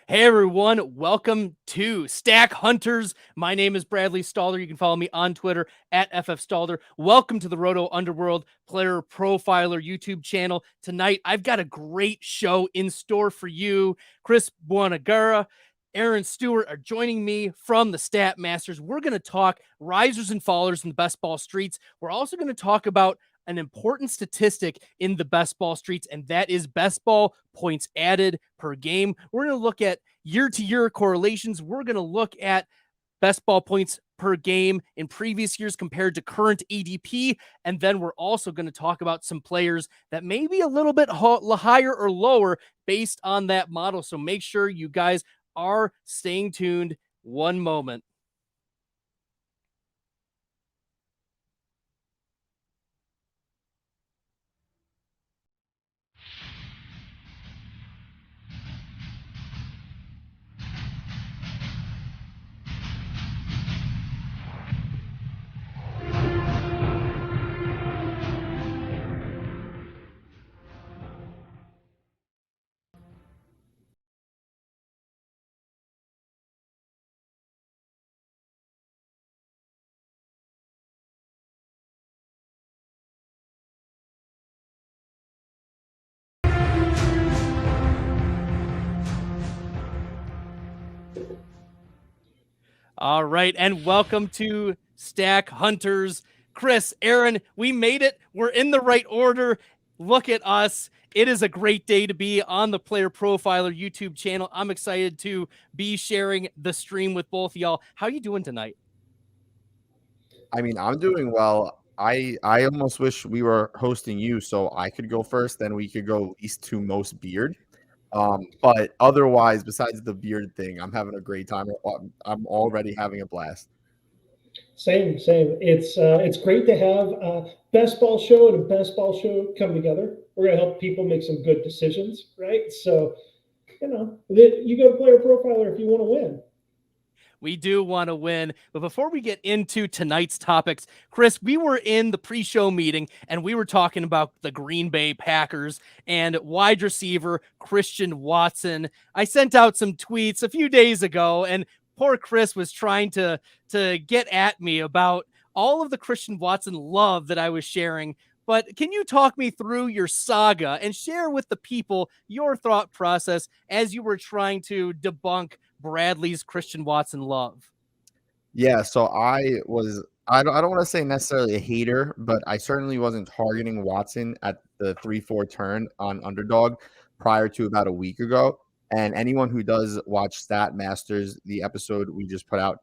Hey everyone, welcome to Stack Hunters. My name is Bradley Stalder. You can follow me on Twitter at FFStalder. Welcome to the Roto Underworld Player Profiler YouTube channel. Tonight, I've got a great show in store for you. Chris Buonagara, Aaron Stewart are joining me from the Stat Masters. We're going to talk risers and fallers in the best ball streets. We're also going to talk about an important statistic in the best ball streets, and that is best ball points added per game. We're going to look at year-to-year correlations. We're going to look at best ball points per game in previous years compared to current ADP. And then we're also going to talk about some players that may be a little bit higher or lower based on that model. So make sure you guys are staying tuned. One moment. All right, and welcome to Stack Hunters. Chris, Aaron, we made it. We're in the right order. Look at us. It is a great day to be on the Player Profiler YouTube channel. I'm excited to be sharing the stream with both of y'all. How are you doing tonight? I mean, I'm doing well. I almost wish we were hosting you so I could go first, then we could go least to most beard. But otherwise, besides the beard thing, I'm having a great time. I'm already having a blast. Same. It's great to have a best ball show and a best ball show come together. We're gonna help people make some good decisions, right? So you go to Player Profiler if you want to win. We do want to win. But before we get into tonight's topics, Chris, we were in the pre-show meeting and we were talking about the Green Bay Packers and wide receiver Christian Watson. I sent out some tweets a few days ago, and poor Chris was trying to get at me about all of the Christian Watson love that I was sharing. But can you talk me through your saga and share with the people your thought process as you were trying to debunk Bradley's Christian Watson love? Yeah, so I don't want to say necessarily a hater, but I certainly wasn't targeting Watson at the 3-4 turn on underdog prior to about a week ago. And anyone who does watch Stat Masters, the episode we just put out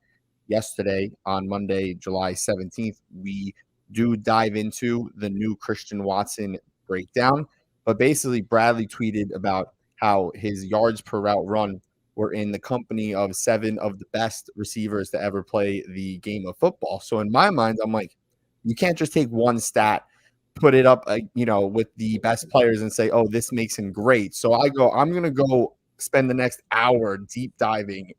yesterday on Monday, July 17th, we do dive into the new Christian Watson breakdown. But basically, Bradley tweeted about how his yards per route run were in the company of 7 of the best receivers to ever play the game of football. So in my mind, I'm like, you can't just take one stat, put it up, with the best players and say, oh, this makes him great. So I'm going to go spend the next hour deep diving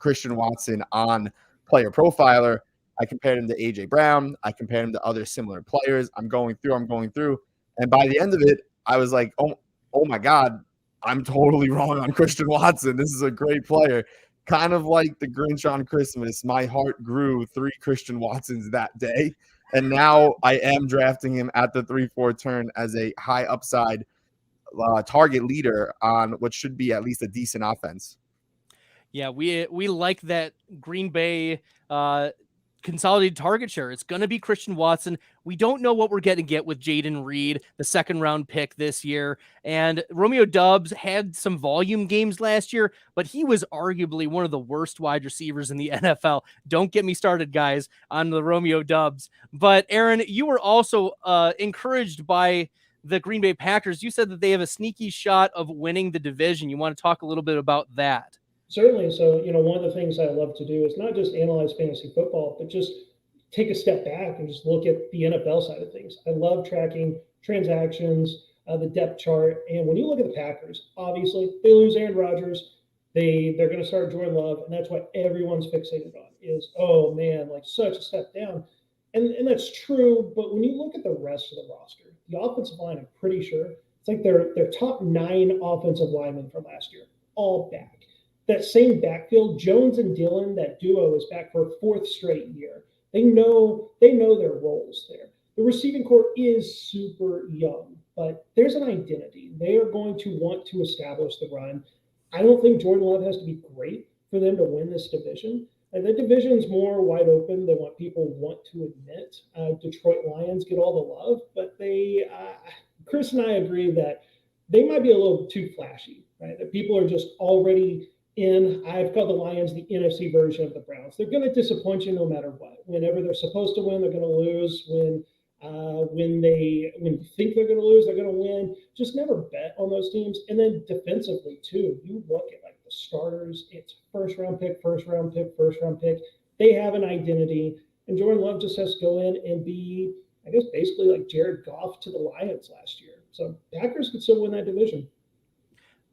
Christian Watson on Player Profiler. I compared him to AJ Brown. I compared him to other similar players. I'm going through. And by the end of it, I was like, oh my God, I'm totally wrong on Christian Watson. This is a great player. Kind of like the Grinch on Christmas, my heart grew 3 Christian Watsons that day. And now I am drafting him at the 3-4 turn as a high upside target leader on what should be at least a decent offense. Yeah, we like that Green Bay consolidated target share. It's going to be Christian Watson. We don't know what we're going to get with Jaden Reed, the second round pick this year. And Romeo Doubs had some volume games last year, but he was arguably one of the worst wide receivers in the NFL. Don't get me started, guys, on the Romeo Doubs. But Aaron, you were also encouraged by the Green Bay Packers. You said that they have a sneaky shot of winning the division. You want to talk a little bit about that? Certainly. So, one of the things I love to do is not just analyze fantasy football, but just take a step back and just look at the NFL side of things. I love tracking transactions, the depth chart. And when you look at the Packers, obviously they lose Aaron Rodgers. They're going to start Jordan Love, and that's what everyone's fixated on is, oh man, like such a step down. And that's true, but when you look at the rest of the roster, the offensive line, I'm pretty sure it's like their top 9 offensive linemen from last year, all back. that same backfield, Jones and Dillon, that duo is back for a fourth straight year. They know their roles there. The receiving core is super young, but there's an identity. They are going to want to establish the run. I don't think Jordan Love has to be great for them to win this division. And the division's more wide open than what people want to admit. Detroit Lions get all the love, but Chris and I agree that they might be a little too flashy, right? That people are just already in. I've called the Lions the NFC version of the Browns. They're going to disappoint you no matter what. Whenever they're supposed to win, they're going to lose. When you think they're going to lose, they're going to win. Just never bet on those teams. And then defensively too, you look at like the starters. It's first round pick. They have an identity, and Jordan Love just has to go in and be, I guess, basically like Jared Goff to the Lions last year. So Packers could still win that division.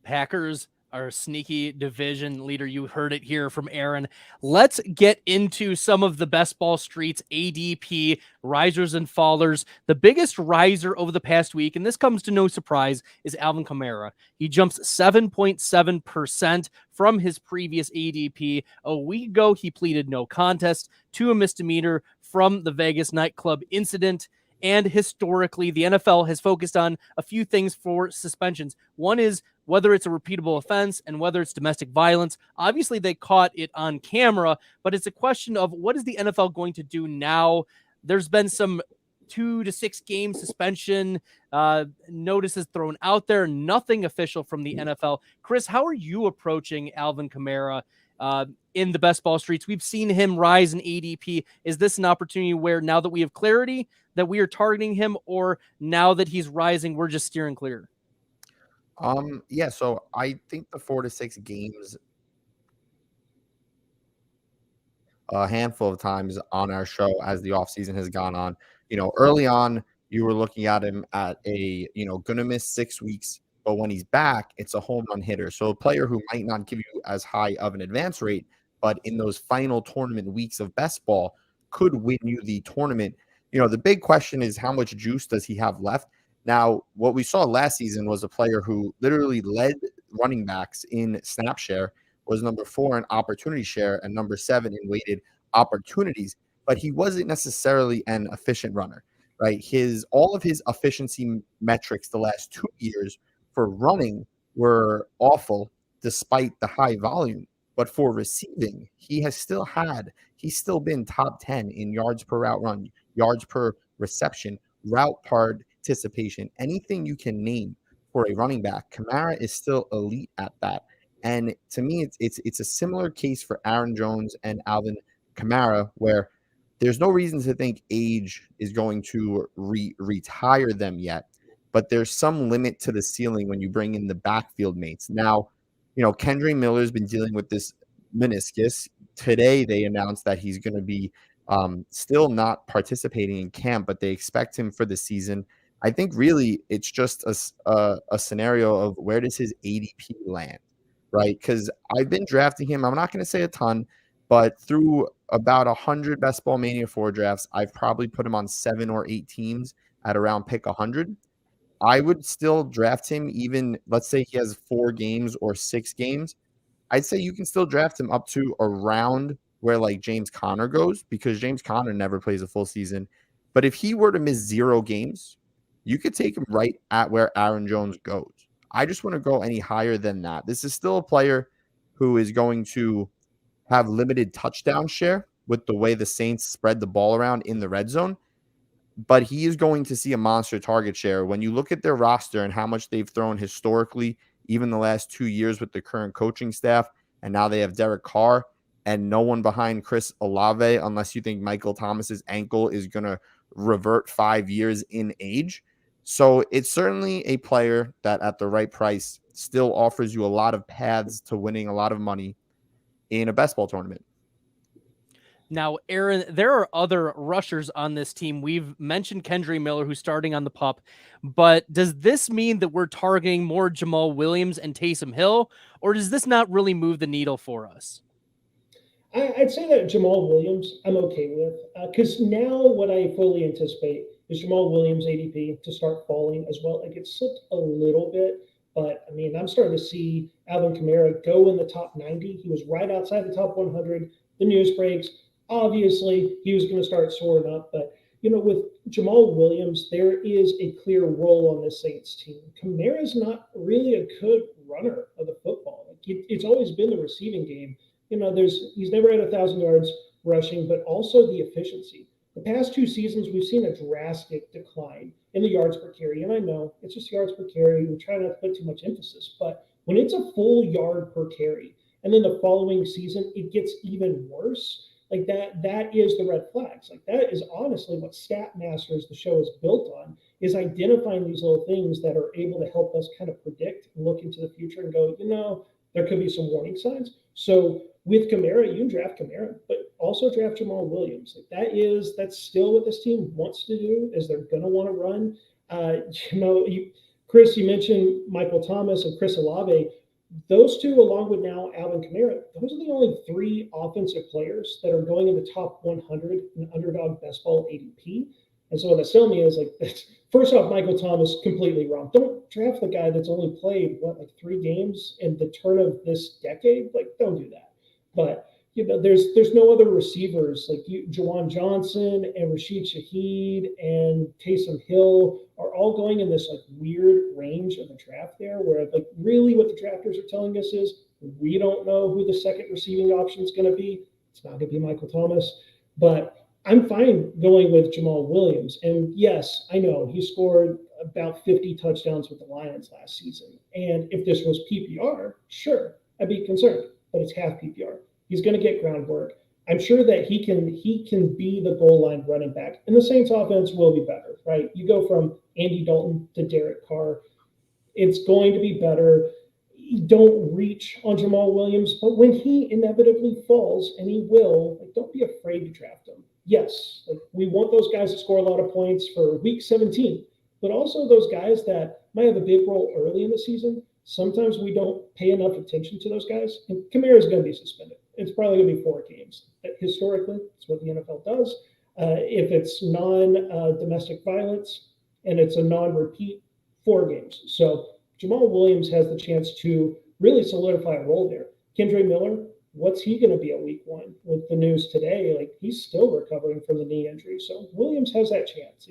Packers are a sneaky division leader. You heard it here from Aaron. Let's get into some of the best ball streets, ADP, risers and fallers. The biggest riser over the past week, and this comes to no surprise, is Alvin Kamara. He jumps 7.7% from his previous ADP. A week ago, he pleaded no contest to a misdemeanor from the Vegas nightclub incident. And historically, the NFL has focused on a few things for suspensions. One is whether it's a repeatable offense and whether it's domestic violence. Obviously, they caught it on camera, but it's a question of what is the NFL going to do now? There's been some 2 to 6 game suspension notices thrown out there, nothing official from the NFL. Chris, how are you approaching Alvin Kamara in the best ball streets? We've seen him rise in ADP. Is this an opportunity where now that we have clarity that we are targeting him, or now that he's rising, we're just steering clear? Yeah, so I think the 4 to 6 games a handful of times on our show as the offseason has gone on. Early on, you were looking at him at a, gonna miss 6 weeks, but when he's back, it's a home run hitter. So a player who might not give you as high of an advance rate, but in those final tournament weeks of best ball could win you the tournament. The big question is how much juice does he have left? Now, what we saw last season was a player who literally led running backs in snap share, was number 4 in opportunity share, and number 7 in weighted opportunities, but he wasn't necessarily an efficient runner, right? All of his efficiency metrics the last 2 years for running were awful despite the high volume. But for receiving, he's still been top 10 in yards per route run, yards per reception, route participation, anything you can name for a running back. Kamara is still elite at that. And to me, it's a similar case for Aaron Jones and Alvin Kamara, where there's no reason to think age is going to retire them yet, but there's some limit to the ceiling when you bring in the backfield mates. Now, Kendra Miller's been dealing with this meniscus. Today, they announced that he's going to be still not participating in camp, but they expect him for the season. I think really it's just a scenario of where does his ADP land, right? Because I've been drafting him. I'm not going to say a ton, but through about 100 Best Ball Mania 4 drafts, I've probably put him on 7 or 8 teams at around pick 100. I would still draft him even, let's say he has 4 games or 6 games. I'd say you can still draft him up to around where like James Conner goes, because James Conner never plays a full season. But if he were to miss 0 games, you could take him right at where Aaron Jones goes. I just want to go any higher than that. This is still a player who is going to have limited touchdown share with the way the Saints spread the ball around in the red zone, but he is going to see a monster target share. When you look at their roster and how much they've thrown historically, even the last 2 years with the current coaching staff, and now they have Derek Carr and no one behind Chris Olave, unless you think Michael Thomas's ankle is going to revert 5 years in age. So it's certainly a player that at the right price still offers you a lot of paths to winning a lot of money in a best ball tournament. Now, Aaron, there are other rushers on this team. We've mentioned Kendra Miller, who's starting on the pup, but does this mean that we're targeting more Jamal Williams and Taysom Hill, or does this not really move the needle for us? I'd say that Jamal Williams, I'm okay with, because now what I fully anticipate is Jamal Williams' ADP to start falling as well. Like it slipped a little bit, But I mean, I'm starting to see Alvin Kamara go in the top 90. He was right outside the top 100. The news breaks. Obviously, he was going to start soaring up. But, with Jamal Williams, there is a clear role on this Saints team. Kamara's not really a good runner of the football. It's always been the receiving game. He's never had 1,000 yards rushing, but also the efficiency. The past 2 seasons, we've seen a drastic decline in the yards per carry. And I know it's just yards per carry. We try not to put too much emphasis. But when it's a full yard per carry, and then the following season, it gets even worse, like that is the red flags. Like that is honestly what Stat Masters, the show, is built on, is identifying these little things that are able to help us kind of predict and look into the future and go, there could be some warning signs. So with Kamara, you can draft Kamara, but also draft Jamal Williams. Like that's still what this team wants to do, is they're going to want to run. Chris, you mentioned Michael Thomas and Chris Olave. Those two, along with now Alvin Kamara, those are the only 3 offensive players that are going in the top 100 in Underdog Bestball ADP. And so what that's telling me is, first off, Michael Thomas completely wrong. Don't draft the guy that's only played 3 games in the turn of this decade. Don't do that. But there's no other receivers like Juwan Johnson and Rashid Shaheed and Taysom Hill are all going in this weird range of the draft there, where really what the drafters are telling us is we don't know who the second receiving option is going to be. It's not going to be Michael Thomas, but I'm fine going with Jamal Williams. And yes, I know he scored about 50 touchdowns with the Lions last season. And if this was PPR, sure, I'd be concerned, but it's half PPR. He's going to get groundwork. I'm sure that he can be the goal line running back. And the Saints offense will be better, right? You go from Andy Dalton to Derek Carr. It's going to be better. Don't reach on Jamal Williams, but when he inevitably falls, and he will, don't be afraid to draft him. Yes, we want those guys to score a lot of points for week 17, but also those guys that might have a big role early in the season. Sometimes we don't pay enough attention to those guys, and Kamara is going to be suspended. It's probably going to be 4 games. Historically, it's what the NFL does. If it's non-domestic violence and it's a non-repeat, 4 games. So Jamal Williams has the chance to really solidify a role there. Kendre Miller, what's he going to be at week 1? With the news today, he's still recovering from the knee injury. So Williams has that chance.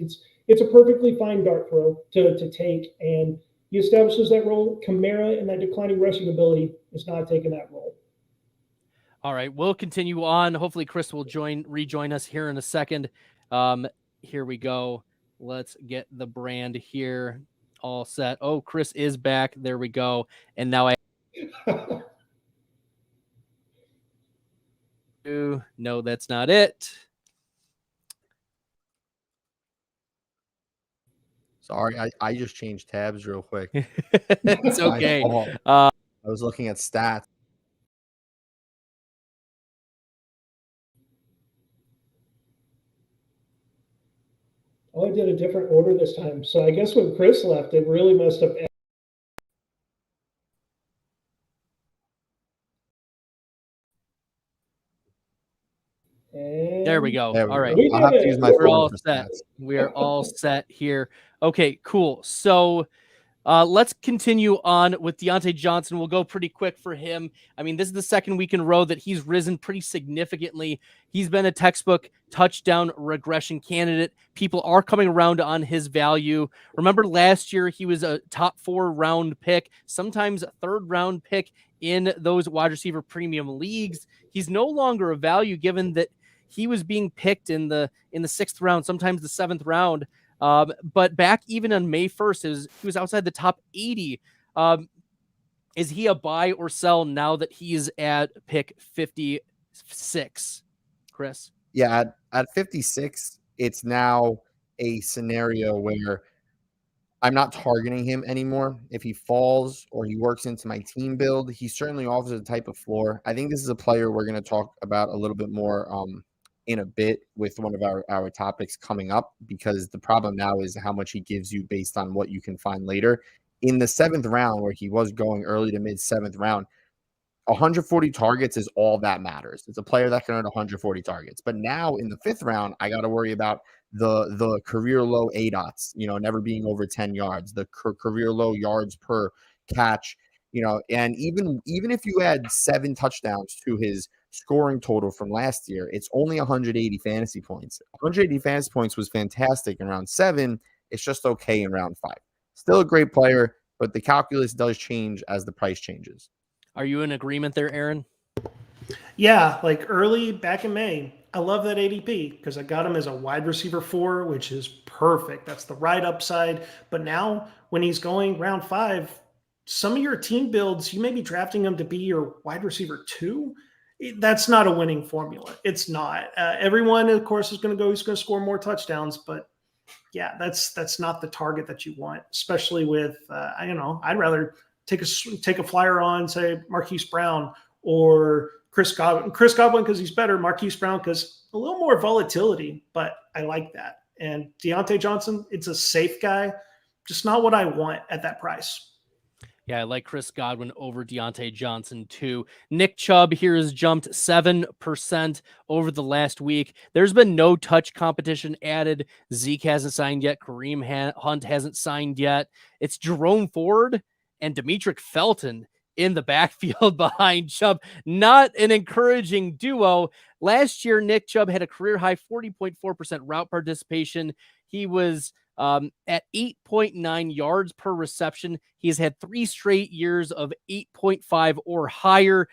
It's a perfectly fine dart throw to take, and he establishes that role. Kamara and that declining rushing ability is not taking that role. All right, we'll continue on. Hopefully Chris will rejoin us here in a second. Here we go. Let's get the brand here all set. Oh, Chris is back. There we go. And now no, that's not it. Sorry, I just changed tabs real quick. It's okay. I was looking at stats. Oh, I did a different order this time. So I guess when Chris left, it really messed up. There we go. There we all right. go. I'll have to use my We're phone all for set. stats. We are all set here. Okay, cool. So let's continue on with Diontae Johnson. We'll go pretty quick for him. I mean, this is the second week in a row that he's risen pretty significantly. He's been a textbook touchdown regression candidate. People are coming around on his value. Remember last year, he was a top 4 round pick, sometimes a 3rd round pick in those wide receiver premium leagues. He's no longer a value given that he was being picked in the 6th round, sometimes the 7th round. But back even on May 1st, he was outside the top 80. Is he a buy or sell now that he's at pick 56, Chris? Yeah, at 56, it's now a scenario where I'm not targeting him anymore. If he falls or he works into my team build, he certainly offers a type of floor. I think this is a player we're going to talk about a little bit more in a bit with one of our topics coming up, because the problem now is how much he gives you based on what you can find later. In the 7th round, where he was going early to mid 7th round, 140 targets is all that matters. It's a player that can earn 140 targets. But now in the 5th round, I got to worry about the career low ADOTs, never being over 10 yards, the career low yards per catch, and even if you add 7 touchdowns to his scoring total from last year, it's only 180 fantasy points. 180 fantasy points was fantastic in round 7. It's just okay in round 5. Still a great player, but the calculus does change as the price changes. Are you in agreement there, Aaron? Yeah, like early back in May, I love that ADP because I got him as a wide receiver 4, which is perfect. That's the right upside. But now when he's going round 5, some of your team builds, you may be drafting him to be your wide receiver 2. That's not a winning formula. It's not. Everyone, of course, is going to go, he's going to score more touchdowns. But yeah, that's not the target that you want, especially with, I'd rather take a flyer on, say, Marquise Brown or Chris Godwin. Chris Godwin because he's better. Marquise Brown because a little more volatility, but I like that. And Diontae Johnson, it's a safe guy, just not what I want at that price. Yeah, I like Chris Godwin over Diontae Johnson too. Nick Chubb here has jumped 7% over the last week. There's been no touch competition added. Zeke hasn't signed yet. Kareem Hunt hasn't signed yet. It's Jerome Ford and Demetric Felton in the backfield behind Chubb. Not an encouraging duo. Last year, Nick Chubb had a career high 40.4% route participation. He was at 8.9 yards per reception. He's had 3 straight years of 8.5 or higher.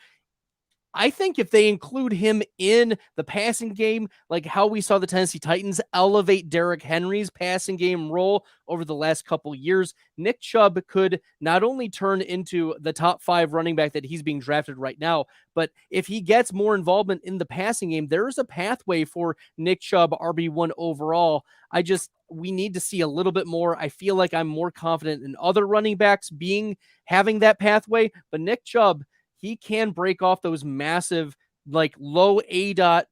I think if they include him in the passing game, like how we saw the Tennessee Titans elevate Derrick Henry's passing game role over the last couple years, Nick Chubb could not only turn into the top 5 running back that he's being drafted right now, but if he gets more involvement in the passing game, there's a pathway for Nick Chubb RB1 overall. We need to see a little bit more. I feel like I'm more confident in other running backs having that pathway, but Nick Chubb, he can break off those massive, like low ADOT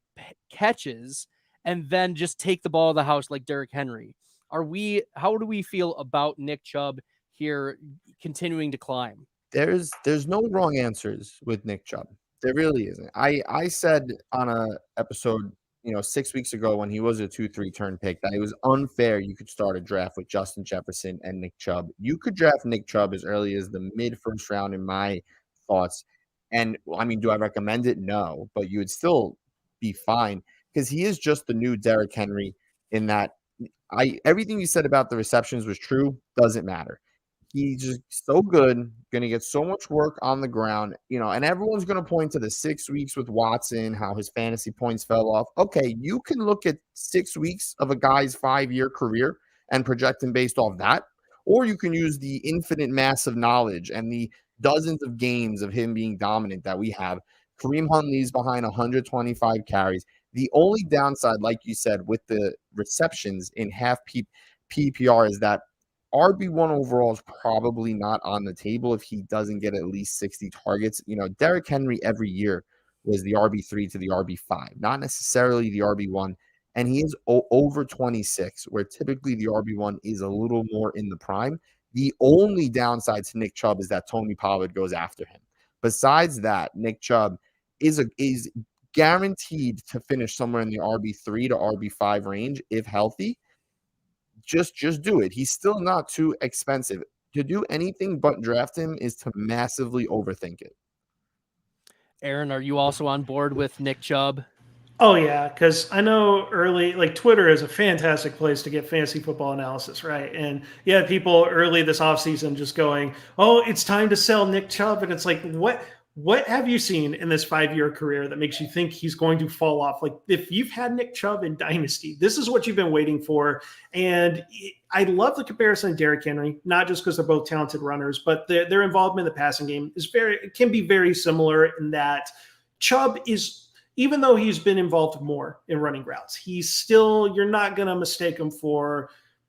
catches and then just take the ball of the house like Derrick Henry. How do we feel about Nick Chubb here continuing to climb? There's no wrong answers with Nick Chubb. There really isn't. I said on a episode, 6 weeks ago when he was a 2-3 turn pick that it was unfair you could start a draft with Justin Jefferson and Nick Chubb. You could draft Nick Chubb as early as the mid-first round in my thoughts. And I mean, do I recommend it? No, but you would still be fine because he is just the new Derrick Henry in that everything you said about the receptions was true. Doesn't matter. He's just so good, going to get so much work on the ground, and everyone's going to point to the 6 weeks with Watson, how his fantasy points fell off. Okay, you can look at 6 weeks of a guy's 5-year career and project him based off that, or you can use the infinite mass of knowledge and the dozens of games of him being dominant that we have. Kareem Hunt leaves behind 125 carries. The only downside, like you said, with the receptions in half PPR is that RB1 overall is probably not on the table if he doesn't get at least 60 targets. Derrick Henry every year was the RB3 to the RB5, not necessarily the RB1. And he is over 26, where typically the RB1 is a little more in the prime. The only downside to Nick Chubb is that Tony Pollard goes after him. Besides that, Nick Chubb is guaranteed to finish somewhere in the RB3 to RB5 range if healthy. Just do it. He's still not too expensive. To do anything but draft him is to massively overthink it. Aaron, are you also on board with Nick Chubb? Oh, yeah, because I know early, like Twitter is a fantastic place to get fantasy football analysis, right? And yeah, people early this offseason just going, oh, it's time to sell Nick Chubb. And it's like, what have you seen in this 5-year career that makes you think he's going to fall off? Like if you've had Nick Chubb in Dynasty, this is what you've been waiting for. And I love the comparison to Derrick Henry, not just because they're both talented runners, but their involvement in the passing game can be very similar in that Chubb is, even though he's been involved more in running routes, you're not going to mistake him for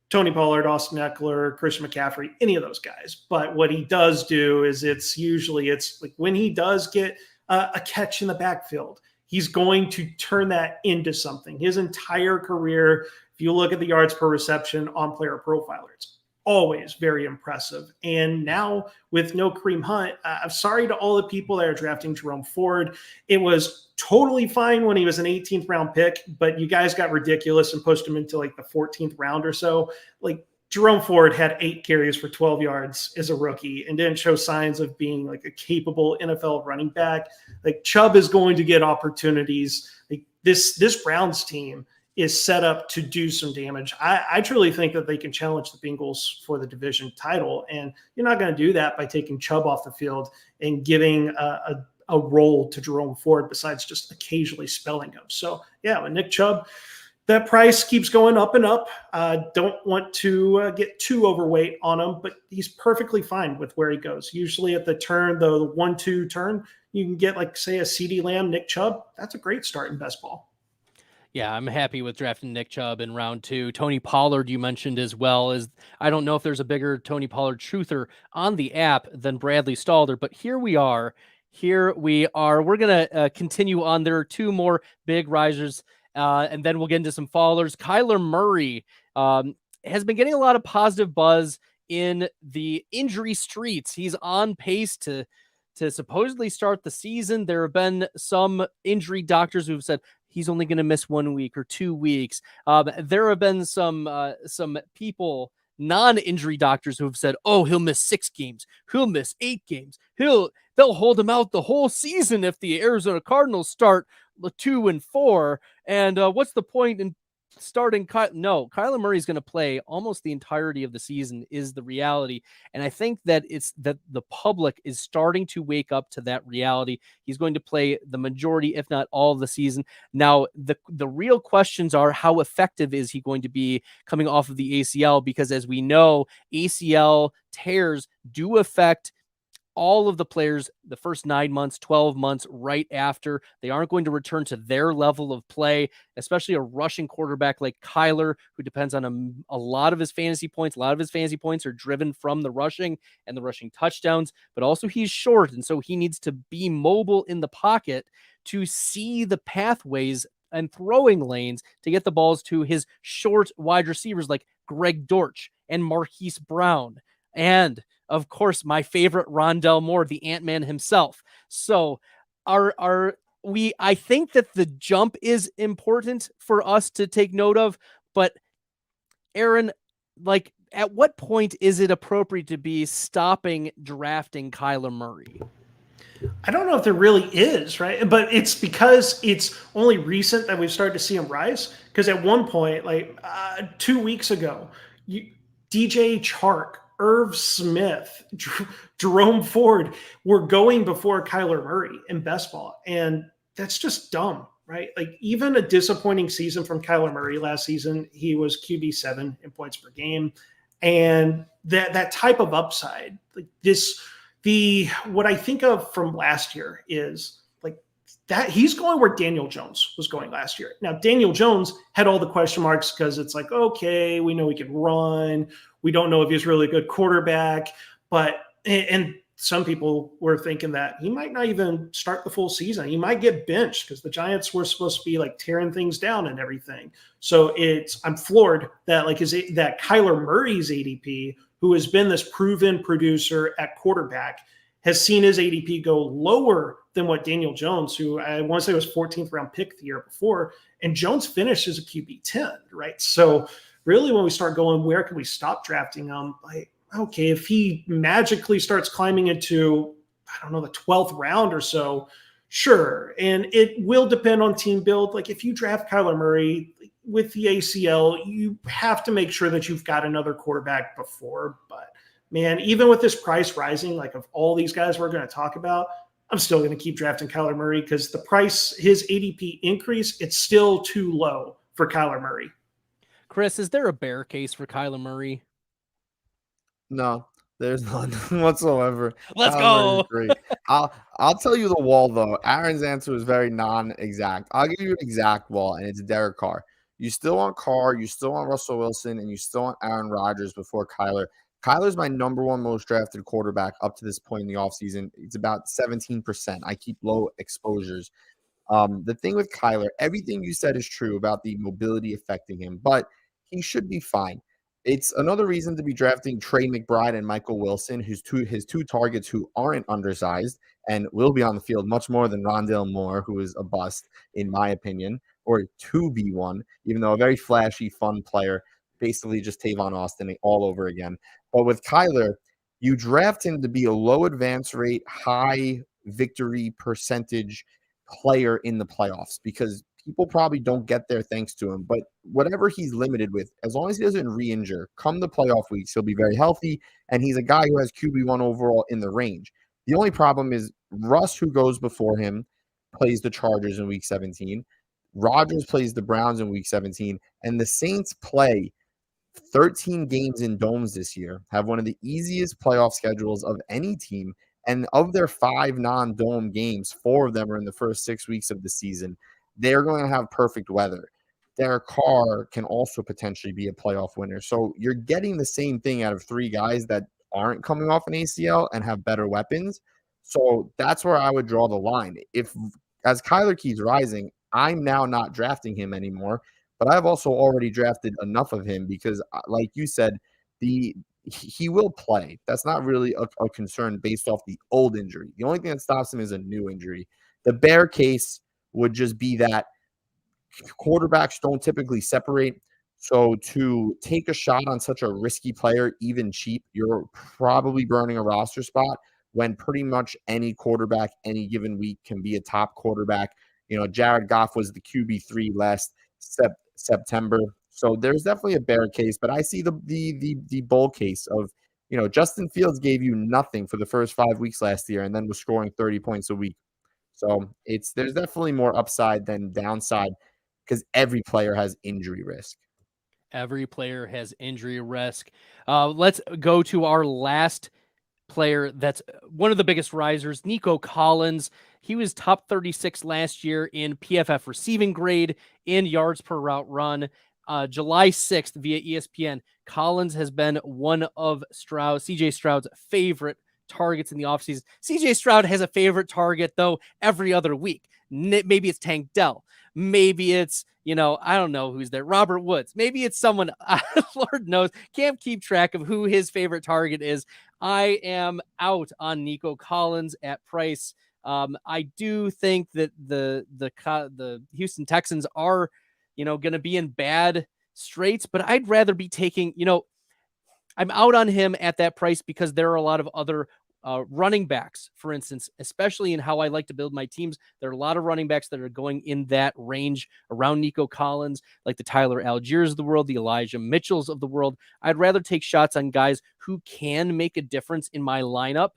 Tony Pollard, Austin Eckler, Christian McCaffrey, any of those guys. But what he does do is it's like when he does get a catch in the backfield, he's going to turn that into something. His entire career, if you look at the yards per reception on PlayerProfiler, it's always very impressive. And now with no Kareem Hunt, I'm sorry to all the people that are drafting Jerome Ford. It was totally fine when he was an 18th round pick, but you guys got ridiculous and pushed him into like the 14th round or so. Like Jerome Ford had 8 carries for 12 yards as a rookie and didn't show signs of being like a capable NFL running back. Like Chubb is going to get opportunities. Like this Browns team is set up to do some damage. I truly think that they can challenge the Bengals for the division title, and you're not going to do that by taking Chubb off the field and giving a role to Jerome Ford besides just occasionally spelling him. So yeah, with Nick Chubb, that price keeps going up and up. Don't want to get too overweight on him, but he's perfectly fine with where he goes. Usually at the turn, the 1-2 turn, you can get like, say, a CeeDee Lamb, Nick Chubb. That's a great start in best ball. Yeah, I'm happy with drafting Nick Chubb in round 2. Tony Pollard, you mentioned as well. As I don't know if there's a bigger Tony Pollard truther on the app than Bradley Stalder, but here we are. We're going to continue on. There are 2 more big risers. And then we'll get into some fallers. Kyler Murray has been getting a lot of positive buzz in the injury streets. He's on pace to supposedly start the season. There have been some injury doctors who've said he's only going to miss 1 week or 2 weeks. There have been some people, non-injury doctors, who have said, oh, he'll miss 6 games. He'll miss 8 games. They'll hold him out the whole season if the Arizona Cardinals start 2-4. And what's the point in starting? No, Kyler Murray's going to play almost the entirety of the season is the reality. And I think that it's that the public is starting to wake up to that reality. He's going to play the majority, if not all, of the season. Now, the real questions are, how effective is he going to be coming off of the ACL? Because as we know, ACL tears do affect all of the players the first 9 months, 12 months right after. They aren't going to return to their level of play, especially a rushing quarterback like Kyler, who depends on a lot of his fantasy points. A lot of his fantasy points are driven from the rushing and the rushing touchdowns, but also he's short, and so he needs to be mobile in the pocket to see the pathways and throwing lanes to get the balls to his short wide receivers like Greg Dortch and Marquise Brown. And of course, my favorite, Rondell Moore, the Ant-Man himself. So I think that the jump is important for us to take note of, but Aaron, like, at what point is it appropriate to be stopping drafting Kyler Murray? I don't know if there really is, right? But it's because it's only recent that we've started to see him rise. Because at one point, like 2 weeks ago, DJ Chark, Irv Smith, Jerome Ford were going before Kyler Murray in best ball. And that's just dumb, right? Like, even a disappointing season from Kyler Murray last season, he was QB7 in points per game. And that type of upside, like what I think of from last year is like that he's going where Daniel Jones was going last year. Now, Daniel Jones had all the question marks because it's like, okay, we know he can run. We don't know if he's really a good quarterback, and some people were thinking that he might not even start the full season. He might get benched because the Giants were supposed to be like tearing things down and everything. So I'm floored that that Kyler Murray's ADP, who has been this proven producer at quarterback, has seen his ADP go lower than what Daniel Jones, who I want to say was 14th round pick the year before, and Jones finished as a QB 10, right? So really, when we start going, where can we stop drafting him? Like, okay, if he magically starts climbing into, I don't know, the 12th round or so, sure. And it will depend on team build. Like, if you draft Kyler Murray with the ACL, you have to make sure that you've got another quarterback before. But man, even with this price rising, like of all these guys we're going to talk about, I'm still going to keep drafting Kyler Murray because the price, his ADP increase, it's still too low for Kyler Murray. Chris, is there a bear case for Kyler Murray? No, there's none whatsoever. Let's go. Great. I'll tell you the wall, though. Aaron's answer is very non-exact. I'll give you an exact wall, and it's Derek Carr. You still want Carr, you still want Russell Wilson, and you still want Aaron Rodgers before Kyler. Kyler's my number 1 most drafted quarterback up to this point in the offseason. It's about 17%. I keep low exposures. The thing with Kyler, everything you said is true about the mobility affecting him, but he should be fine. It's another reason to be drafting Trey McBride and Michael Wilson, his two targets who aren't undersized and will be on the field much more than Rondell Moore, who is a bust, in my opinion, or 2B1, even though a very flashy, fun player. basically just Tavon Austin all over again. But with Kyler, you draft him to be a low advance rate, high victory percentage player in the playoffs because people probably don't get there thanks to him. But whatever he's limited with, as long as he doesn't re-injure, come the playoff weeks, he'll be very healthy. And he's a guy who has QB1 overall in the range. The only problem is Russ, who goes before him, plays the Chargers in week 17. Rodgers plays the Browns in week 17. And the Saints play 13 games in domes this year, have one of the easiest playoff schedules of any team. And of their 5 non-dome games, 4 of them are in the first 6 weeks of the season. They're going to have perfect weather. Derek Carr can also potentially be a playoff winner. So you're getting the same thing out of 3 guys that aren't coming off an ACL and have better weapons. So that's where I would draw the line. If, as Kyler keeps rising, I'm now not drafting him anymore. But I've also already drafted enough of him because, like you said, he will play. That's not really a concern based off the old injury. The only thing that stops him is a new injury. The bear case would just be that quarterbacks don't typically separate. So to take a shot on such a risky player, even cheap, you're probably burning a roster spot when pretty much any quarterback any given week can be a top quarterback. You know, Jared Goff was the QB3 last September. So there's definitely a bear case, but I see the bull case of, you know, Justin Fields gave you nothing for the first 5 weeks last year and then was scoring 30 points a week. So there's definitely more upside than downside because every player has injury risk. Every player has injury risk. Let's go to our last player that's one of the biggest risers, Nico Collins. He was top 36 last year in PFF receiving grade, in yards per route run. July 6th via ESPN, Collins has been one of CJ Stroud's favorite targets in the offseason. CJ Stroud has a favorite target, though, every other week. Maybe it's Tank Dell. Maybe it's, I don't know who's there. Robert Woods. Maybe it's someone, Lord knows, can't keep track of who his favorite target is. I am out on Nico Collins at price. I do think that the Houston Texans are, going to be in bad straits, but I'd rather be taking, I'm out on him at that price because there are a lot of other running backs, for instance, especially in how I like to build my teams. There are a lot of running backs that are going in that range around Nico Collins, like the Tyler Algiers of the world, the Elijah Mitchells of the world. I'd rather take shots on guys who can make a difference in my lineup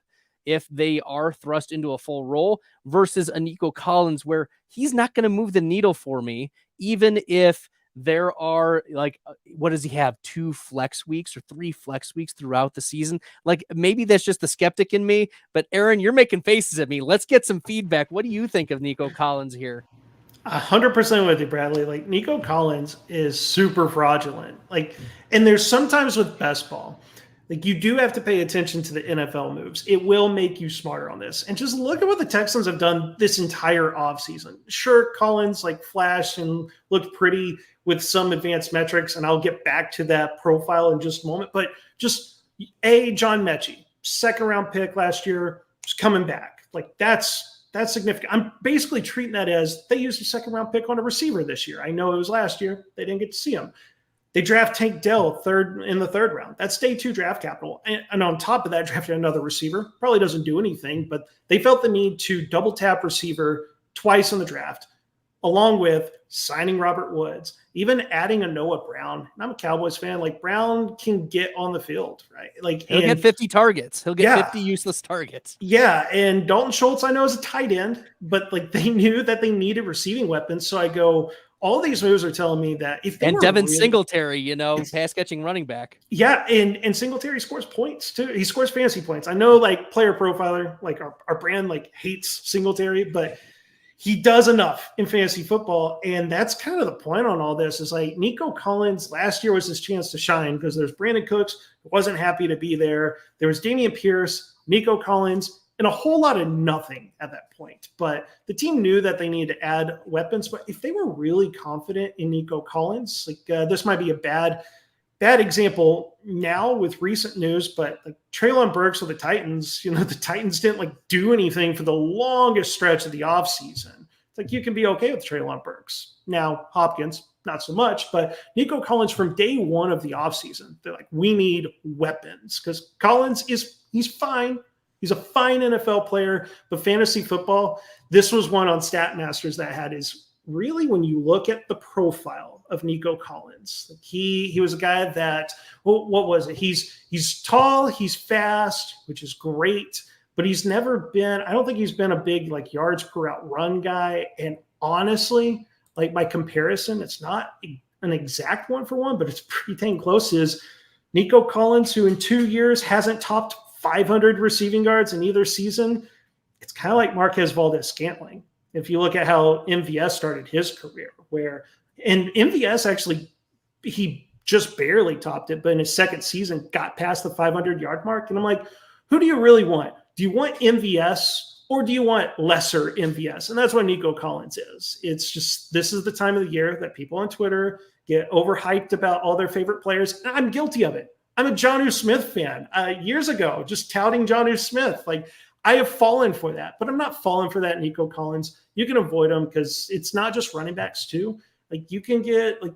if they are thrust into a full role versus a Nico Collins where he's not going to move the needle for me, even if there are, like, what does he have? 2 flex weeks or 3 flex weeks throughout the season? Like, maybe that's just the skeptic in me, but Aaron, you're making faces at me. Let's get some feedback. What do you think of Nico Collins here? 100% with you, Bradley. Like, Nico Collins is super fraudulent. Like, and there's sometimes with best ball, like, you do have to pay attention to the NFL moves. It will make you smarter on this. And just look at what the Texans have done this entire offseason. Sure, Collins flashed and looked pretty with some advanced metrics, and I'll get back to that profile in just a moment. But just John Mechie, 2nd-round pick last year, is coming back. Like, that's significant. I'm basically treating that as they used a 2nd-round pick on a receiver this year. I know it was last year. They didn't get to see him. They draft Tank Dell in the 3rd round. That's day 2 draft capital. And on top of that, drafted another receiver. Probably doesn't do anything, but they felt the need to double tap receiver twice in the draft, along with signing Robert Woods, even adding a Noah Brown. And I'm a Cowboys fan. Like, Brown can get on the field, right? Like, he'll get 50 targets. He'll get 50 useless targets. Yeah, and Dalton Schultz, I know, is a tight end, but they knew that they needed receiving weapons. So I go, all these moves are telling me that if they and Devin Singletary, pass catching running back. Yeah, and Singletary scores points too. He scores fantasy points. I know, Player Profiler, our brand, hates Singletary, but he does enough in fantasy football, and that's kind of the point on all this. Is Nico Collins last year was his chance to shine because there's Brandon Cooks who wasn't happy to be there. There was Damian Pierce, Nico Collins, and a whole lot of nothing at that point. But the team knew that they needed to add weapons. But if they were really confident in Nico Collins, this might be a bad example now with recent news, but Treylon Burks of the Titans, the Titans didn't do anything for the longest stretch of the offseason It's like you can be okay with Treylon Burks. Now, Hopkins, not so much, but Nico Collins from day one of the offseason, they're like, we need weapons because Collins he's fine. He's a fine NFL player, but fantasy football, this was one on Statmasters that had is really when you look at the profile of Nico Collins, he was a guy that, what was it? He's tall, he's fast, which is great, but he's never been, I don't think he's been a big like yards per route run guy. And honestly, like by comparison, it's not an exact one for one, but it's pretty dang close, is Nico Collins, who in 2 years hasn't topped 500 receiving yards in either season. It's kind of like Marquez Valdez-Scantling. If you look at how MVS started his career, and MVS actually, he just barely topped it, but in his second season got past the 500-yard mark. And I'm like, who do you really want? Do you want MVS or do you want lesser MVS? And that's what Nico Collins is. It's just, this is the time of the year that people on Twitter get overhyped about all their favorite players. And I'm guilty of it. I'm a Jonnu Smith fan. Years ago, just touting Jonnu Smith. Like, I have fallen for that, but I'm not falling for that Nico Collins. You can avoid him because it's not just running backs too. Like, you can get, like,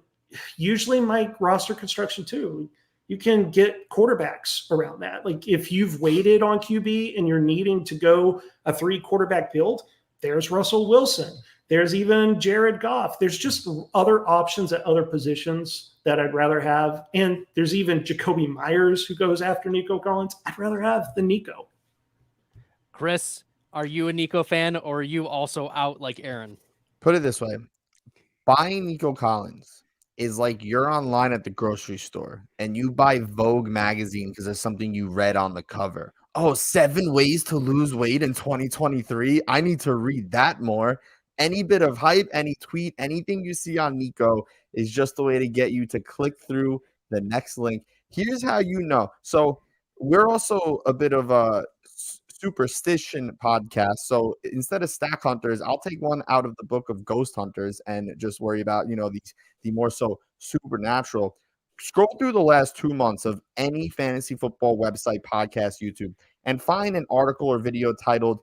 usually my roster construction too, you can get quarterbacks around that. Like, if you've waited on QB and you're needing to go a 3 quarterback build, there's Russell Wilson. There's even Jared Goff. There's just other options at other positions that I'd rather have. And there's even Jacoby Myers who goes after Nico Collins. I'd rather have than Nico. Chris, are you a Nico fan or are you also out like Aaron? Put it this way. Buying Nico Collins is like you're online at the grocery store and you buy Vogue magazine because there's something you read on the cover. Oh, 7 ways to lose weight in 2023. I need to read that more. Any bit of hype, any tweet, anything you see on Nico is just the way to get you to click through the next link. Here's how you know. So we're also a bit of a superstition podcast. So instead of stack hunters, I'll take one out of the book of ghost hunters and just worry about, the more so supernatural. Scroll through the last 2 months of any fantasy football website, podcast, YouTube, and find an article or video titled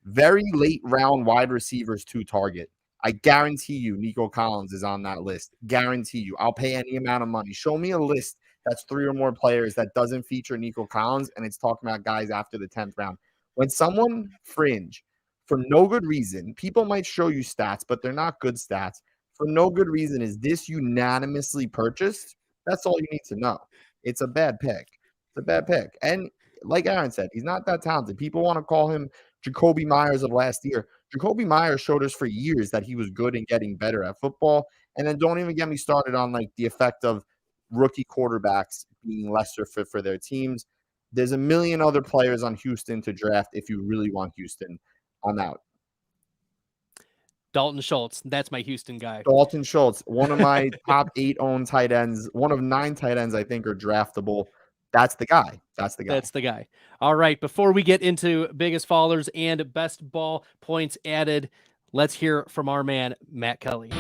"Very Late Round Wide Receivers to Target." I guarantee you Nico Collins is on that list. Guarantee you. I'll pay any amount of money. Show me a list that's 3 or more players that doesn't feature Nico Collins, and it's talking about guys after the 10th round. When someone fringe for no good reason, people might show you stats, but they're not good stats. For no good reason is this unanimously purchased. That's all you need to know. It's a bad pick. It's a bad pick. And like Aaron said, he's not that talented. People want to call him Jacoby Myers of last year. Jacoby Myers showed us for years that he was good and getting better at football. And then don't even get me started on like the effect of rookie quarterbacks being lesser fit for their teams. There's a million other players on Houston to draft if you really want Houston. I'm out. Dalton Schultz. That's my Houston guy. Dalton Schultz, one of my top 8 owned tight ends. One of 9 tight ends I think are draftable. That's the guy. That's the guy. That's the guy. All right. Before we get into biggest fallers and best ball points added, let's hear from our man, Matt Kelly.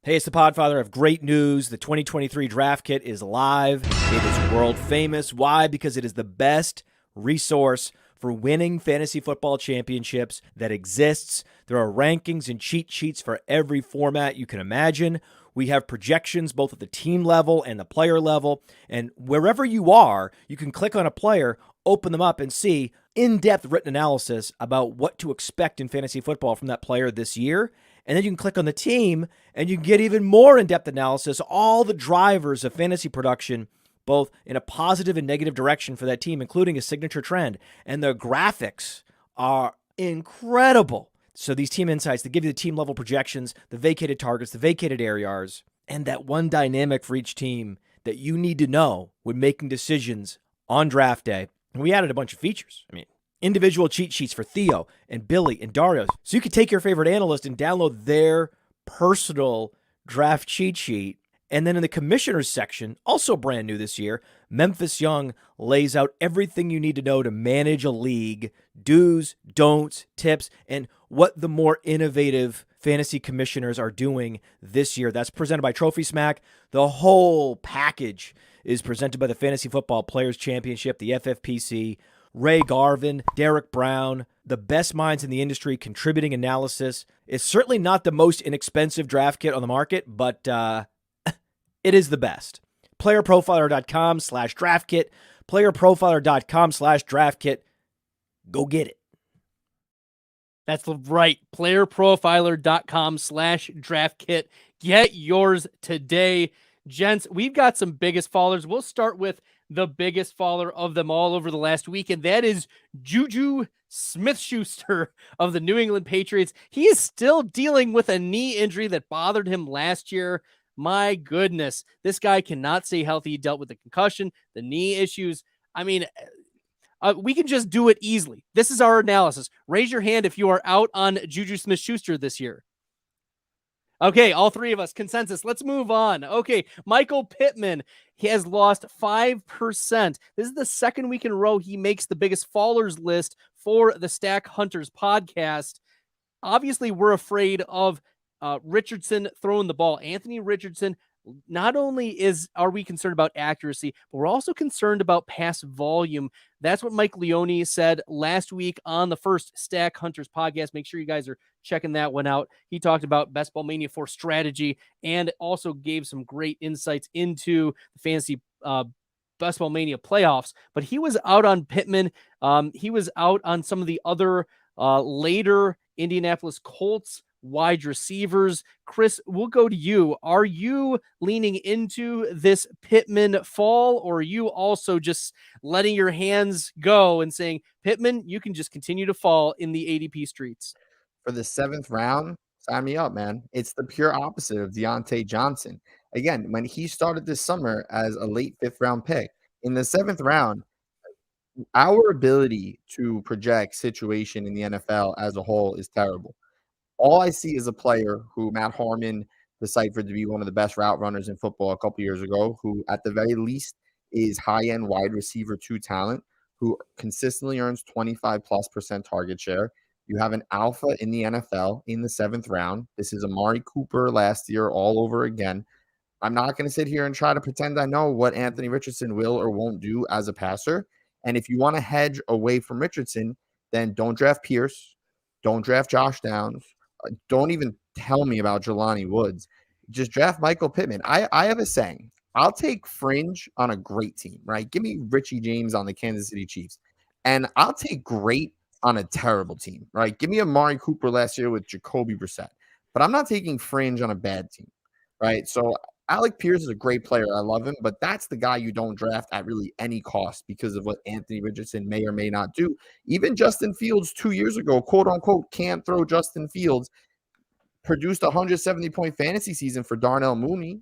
Hey, it's the Podfather. I have great news. The 2023 draft kit is live. It is world famous. Why? Because it is the best resource for winning fantasy football championships that exists. There are rankings and cheat sheets for every format you can imagine. We have projections both at the team level and the player level. And wherever you are, you can click on a player, open them up, and see in-depth written analysis about what to expect in fantasy football from that player this year. And then you can click on the team, and you can get even more in-depth analysis, all the drivers of fantasy production, both in a positive and negative direction for that team, including a signature trend. And the graphics are incredible. So these team insights, they give you the team level projections, the vacated targets, the vacated ARs, and that one dynamic for each team that you need to know when making decisions on draft day. And we added a bunch of features. I mean, individual cheat sheets for Theo and Billy and Dario. So you can take your favorite analyst and download their personal draft cheat sheet. And then in the commissioners section, also brand new this year, Memphis Young lays out everything you need to know to manage a league, do's, don'ts, tips, and what the more innovative fantasy commissioners are doing this year. That's presented by Trophy Smack. The whole package is presented by the Fantasy Football Players Championship, the FFPC. Ray Garvin, Derek Brown, the best minds in the industry contributing analysis. It's certainly not the most inexpensive draft kit on the market, but it is the best. PlayerProfiler.com/draft kit. PlayerProfiler.com/draft kit. Go get it. That's right. PlayerProfiler.com/draft kit. Get yours today. Gents, we've got some biggest fallers. We'll start with the biggest faller of them all over the last week, and that is Juju Smith-Schuster of the New England Patriots. He is still dealing with a knee injury that bothered him last year. My goodness, this guy cannot stay healthy. He dealt with the concussion, the knee issues. I mean, we can just do it easily. This is our analysis. Raise your hand if you are out on Juju Smith-Schuster this year. Okay, all three of us, consensus. Let's move on. Okay, Michael Pittman, he has lost 5%. This is the second week in a row he makes the biggest fallers list for the Stack Hunters podcast. Obviously, we're afraid of Richardson throwing the ball. Anthony Richardson, not only are we concerned about accuracy, but we're also concerned about pass volume. That's what Mike Leone said last week on the first Stack Hunters podcast. Make sure you guys are checking that one out. He talked about Bestball Mania 4 strategy and also gave some great insights into the fantasy Bestball Mania playoffs. But he was out on Pittman. He was out on some of the other later Indianapolis Colts wide receivers. Chris, we'll go to you. Are you leaning into this Pittman fall, or are you also just letting your hands go and saying, Pittman, you can just continue to fall in the ADP streets? For the 7th round, sign me up, man. It's the pure opposite of Diontae Johnson. Again, when he started this summer as a late 5th round pick, in the 7th round, our ability to project situation in the NFL as a whole is terrible. All I see is a player who Matt Harmon deciphered to be one of the best route runners in football a couple years ago, who at the very least is high-end wide receiver 2 talent, who consistently earns 25+% target share. You have an alpha in the NFL in the 7th round. This is Amari Cooper last year all over again. I'm not going to sit here and try to pretend I know what Anthony Richardson will or won't do as a passer. And if you want to hedge away from Richardson, then don't draft Pierce. Don't draft Josh Downs. Don't even tell me about Jelani Woods. Just draft Michael Pittman. I have a saying. I'll take fringe on a great team, right? Give me Richie James on the Kansas City Chiefs. And I'll take great on a terrible team, right? Give me Amari Cooper last year with Jacoby Brissett. But I'm not taking fringe on a bad team, right? So Alec Pierce is a great player. I love him, but that's the guy you don't draft at really any cost because of what Anthony Richardson may or may not do. Even Justin Fields 2 years ago, quote unquote, can't throw Justin Fields, produced a 170-point fantasy season for Darnell Mooney.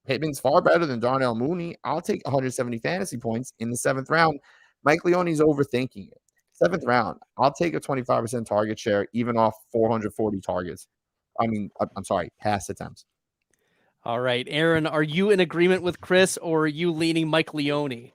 Pittman's far better than Darnell Mooney. I'll take 170 fantasy points in the 7th round. Mike Leone's overthinking it. 7th round, I'll take a 25% target share, even off 440 targets. I'm sorry, pass attempts. All right, Aaron, are you in agreement with Chris, or are you leaning Mike Leone?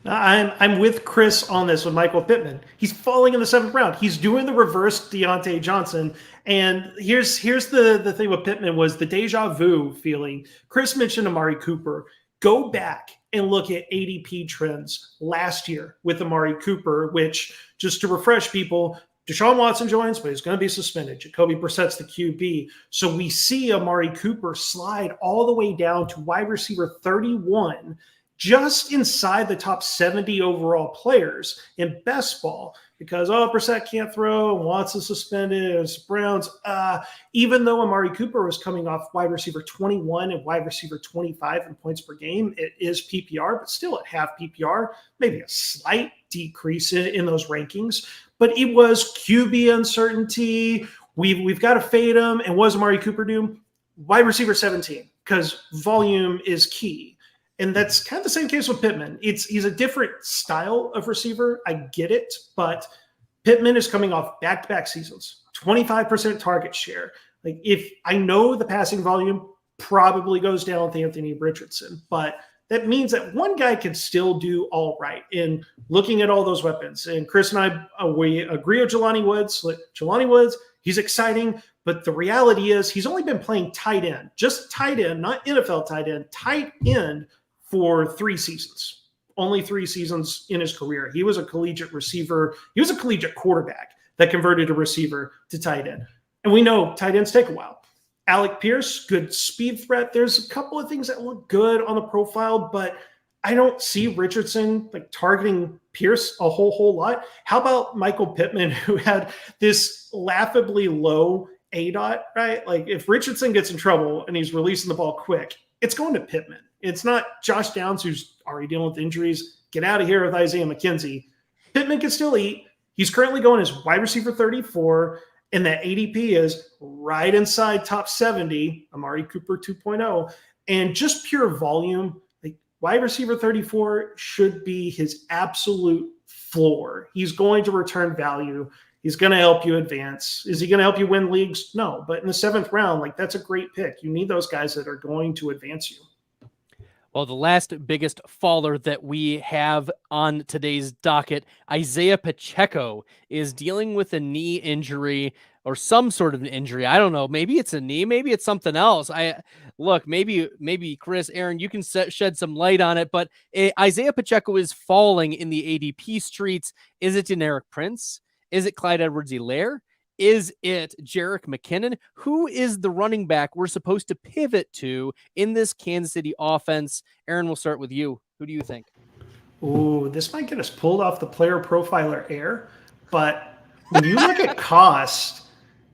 I'm with Chris on this with Michael Pittman. He's falling in the 7th round. He's doing the reverse Diontae Johnson. And here's the thing with Pittman was the deja vu feeling. Chris mentioned Amari Cooper. Go back and look at ADP trends last year with Amari Cooper, which, just to refresh people, Deshaun Watson joins, but he's going to be suspended. Jacoby Brissett's the QB. So we see Amari Cooper slide all the way down to wide receiver 31, just inside the top 70 overall players in best ball, because, Brissett can't throw, Watson suspended, it's Browns. Even though Amari Cooper was coming off wide receiver 21 and wide receiver 25 in points per game, it is PPR, but still at half PPR, maybe a slight decrease in those rankings. But it was QB uncertainty. We've got to fade him. And what does Amari Cooper do? Wide receiver 17, because volume is key. And that's kind of the same case with Pittman. He's a different style of receiver. I get it. But Pittman is coming off back-to-back seasons, 25% target share. Like, if I know the passing volume probably goes down with Anthony Richardson, but that means that one guy can still do all right in looking at all those weapons. And Chris and I, we agree with Jelani Woods. Jelani Woods, he's exciting, but the reality is he's only been playing tight end, just tight end, not NFL tight end for 3 seasons. only 3 seasons in his career. He was a collegiate receiver. He was a collegiate quarterback that converted a receiver to tight end. And we know tight ends take a while. Alec Pierce, good speed threat. There's a couple of things that look good on the profile, but I don't see Richardson like targeting Pierce a whole lot. How about Michael Pittman, who had this laughably low ADOT, right? Like if Richardson gets in trouble and he's releasing the ball quick, it's going to Pittman. It's not Josh Downs, who's already dealing with injuries. Get out of here with Isaiah McKenzie. Pittman can still eat. He's currently going as wide receiver 34, and that ADP is right inside top 70, Amari Cooper 2.0. And just pure volume, like wide receiver 34 should be his absolute floor. He's going to return value. He's going to help you advance. Is he going to help you win leagues? No, but in the 7th round, like that's a great pick. You need those guys that are going to advance you. Well, the last biggest faller that we have on today's docket, Isaiah Pacheco, is dealing with a knee injury or some sort of an injury. I don't know. Maybe it's a knee. Maybe it's something else. Maybe Chris, Aaron, you can shed some light on it. But Isaiah Pacheco is falling in the ADP streets. Is it Deneric Prince? Is it Clyde Edwards-Helaire? Is it Jerick McKinnon? Who is the running back we're supposed to pivot to in this Kansas City offense? Aaron, we'll start with you. Who do you think? Ooh, this might get us pulled off the player profiler air, but when you look at cost,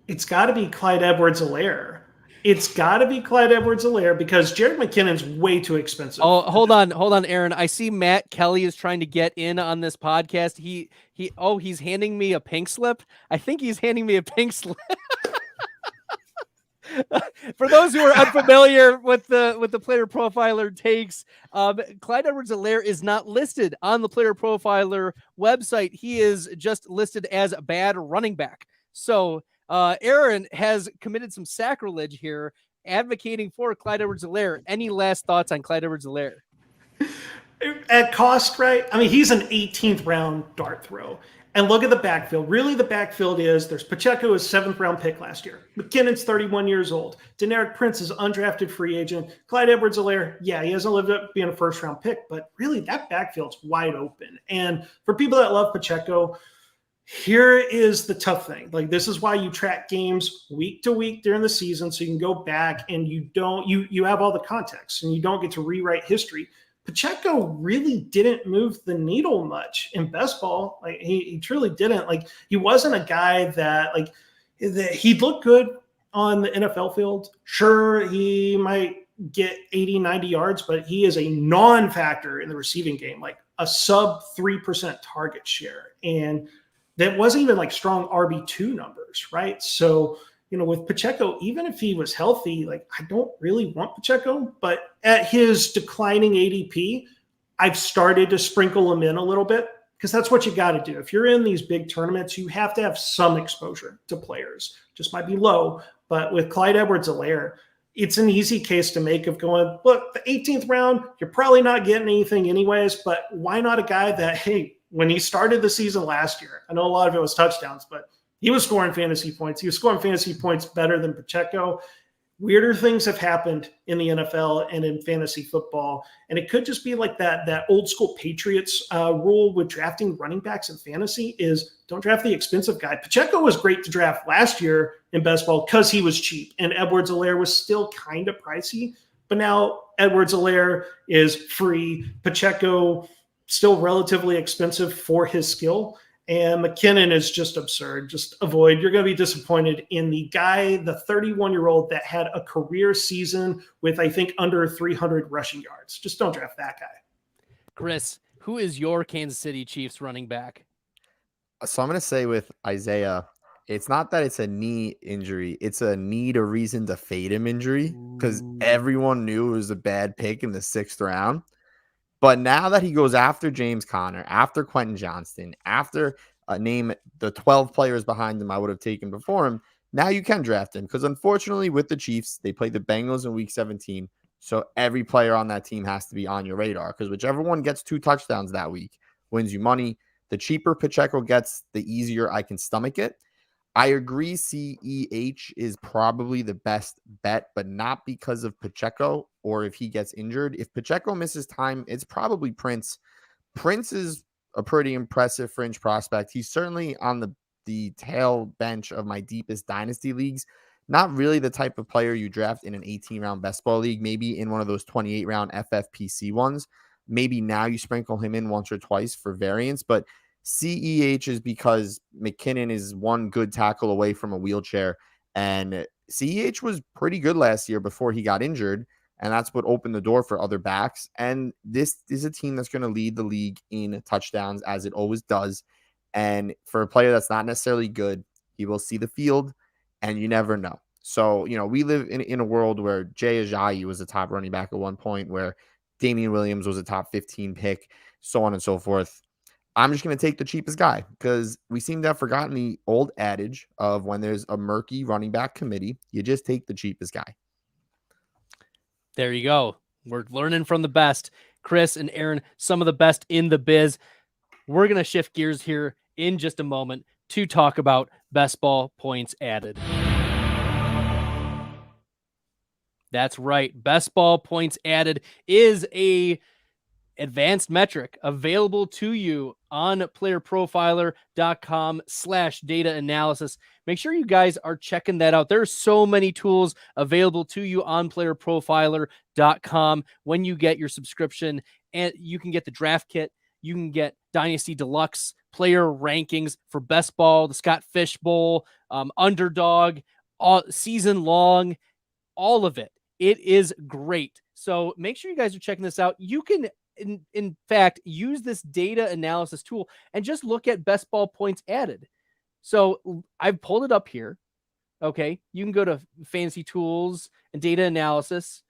it's got to be Clyde Edwards-Helaire. It's got to be Clyde Edwards-Helaire because Jerick McKinnon's way too expensive. Oh, hold on, Aaron. I see Matt Kelly is trying to get in on this podcast. He's handing me a pink slip. I think he's handing me a pink slip. For those who are unfamiliar with the player profiler takes, Clyde Edwards-Helaire is not listed on the player profiler website. He is just listed as a bad running back. So Aaron has committed some sacrilege here, advocating for Clyde Edwards-Helaire. Any last thoughts on Clyde Edwards-Helaire? At cost, right? I mean, he's an 18th round dart throw. And look at the backfield. Really, the backfield is there's Pacheco, his 7th round pick last year. McKinnon's 31 years old. Deneric Prince is undrafted free agent. Clyde Edwards-Helaire, yeah, he hasn't lived up being a 1st round pick, but really that backfield's wide open. And for people that love Pacheco, here is the tough thing. Like, this is why you track games week to week during the season, so you can go back and you have all the context and you don't get to rewrite history. Pacheco really didn't move the needle much in best ball. Like he truly didn't. Like he wasn't a guy that he looked good on the NFL field. Sure, he might get 80, 90 yards, but he is a non-factor in the receiving game, like a sub 3% target share. And that wasn't even like strong RB2 numbers, right? So, with Pacheco, even if he was healthy, like I don't really want Pacheco, but at his declining ADP, I've started to sprinkle him in a little bit because that's what you got to do. If you're in these big tournaments, you have to have some exposure to players. Just might be low, but with Clyde Edwards-Helaire, it's an easy case to make of going, look, the 18th round, you're probably not getting anything anyways, but why not a guy that, hey, when he started the season last year, I know a lot of it was touchdowns, but he was scoring fantasy points. He was scoring fantasy points better than Pacheco. Weirder things have happened in the NFL and in fantasy football. And it could just be like that old school Patriots rule with drafting running backs in fantasy is don't draft the expensive guy. Pacheco was great to draft last year in best ball because he was cheap and Edwards-Helaire was still kind of pricey. But now Edwards-Helaire is free. Pacheco still relatively expensive for his skill. And McKinnon is just absurd. Just avoid. You're going to be disappointed in the guy, the 31-year-old that had a career season with, I think, under 300 rushing yards. Just don't draft that guy. Chris, who is your Kansas City Chiefs running back? So I'm going to say with Isaiah, it's not that it's a knee injury. It's a need a reason to fade him injury because everyone knew it was a bad pick in the 6th round. But now that he goes after James Conner, after Quentin Johnston, after name the 12 players behind him I would have taken before him, now you can draft him. Because unfortunately with the Chiefs, they play the Bengals in week 17. So every player on that team has to be on your radar because whichever one gets 2 touchdowns that week wins you money. The cheaper Pacheco gets, the easier I can stomach it. I agree CEH is probably the best bet, but not because of Pacheco or if he gets injured. If Pacheco misses time, it's probably Prince. Prince is a pretty impressive fringe prospect. He's certainly on the tail bench of my deepest dynasty leagues. Not really the type of player you draft in an 18-round best ball league, maybe in one of those 28-round FFPC ones. Maybe now you sprinkle him in once or twice for variance, but CEH is because McKinnon is one good tackle away from a wheelchair, and CEH was pretty good last year before he got injured, and that's what opened the door for other backs. And this is a team that's going to lead the league in touchdowns, as it always does. And for a player that's not necessarily good, he will see the field, and you never know. So, we live in a world where Jay Ajayi was a top running back at one point, where Damian Williams was a top 15 pick, so on and so forth. I'm just going to take the cheapest guy because we seem to have forgotten the old adage of when there's a murky running back committee, you just take the cheapest guy. There you go. We're learning from the best. Chris and Aaron, some of the best in the biz. We're going to shift gears here in just a moment to talk about best ball points added. That's right. Best ball points added is a advanced metric available to you on playerprofiler.com/data analysis. Make sure you guys are checking that out. There are so many tools available to you on playerprofiler.com when you get your subscription, and you can get the draft kit. You can get Dynasty Deluxe player rankings for Best Ball, the Scott Fish Bowl, Underdog, all season long, all of it. It is great. So make sure you guys are checking this out. You can, in fact, use this data analysis tool and just look at best ball points added. So I've pulled it up here. Okay. You can go to fantasy tools and data analysis.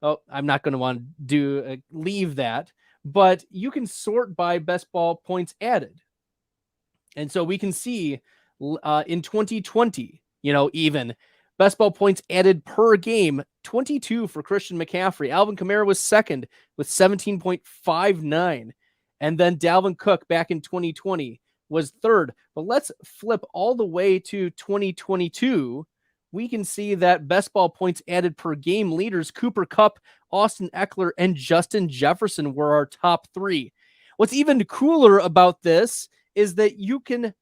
Oh, I'm not going to want to leave that, but you can sort by best ball points added. And so we can see in 2020, even best ball points added per game, 22 for Christian McCaffrey. Alvin Kamara was second with 17.59. And then Dalvin Cook back in 2020 was third. But let's flip all the way to 2022. We can see that best ball points added per game leaders, Cooper Kupp, Austin Eckler, and Justin Jefferson were our top three. What's even cooler about this is that you can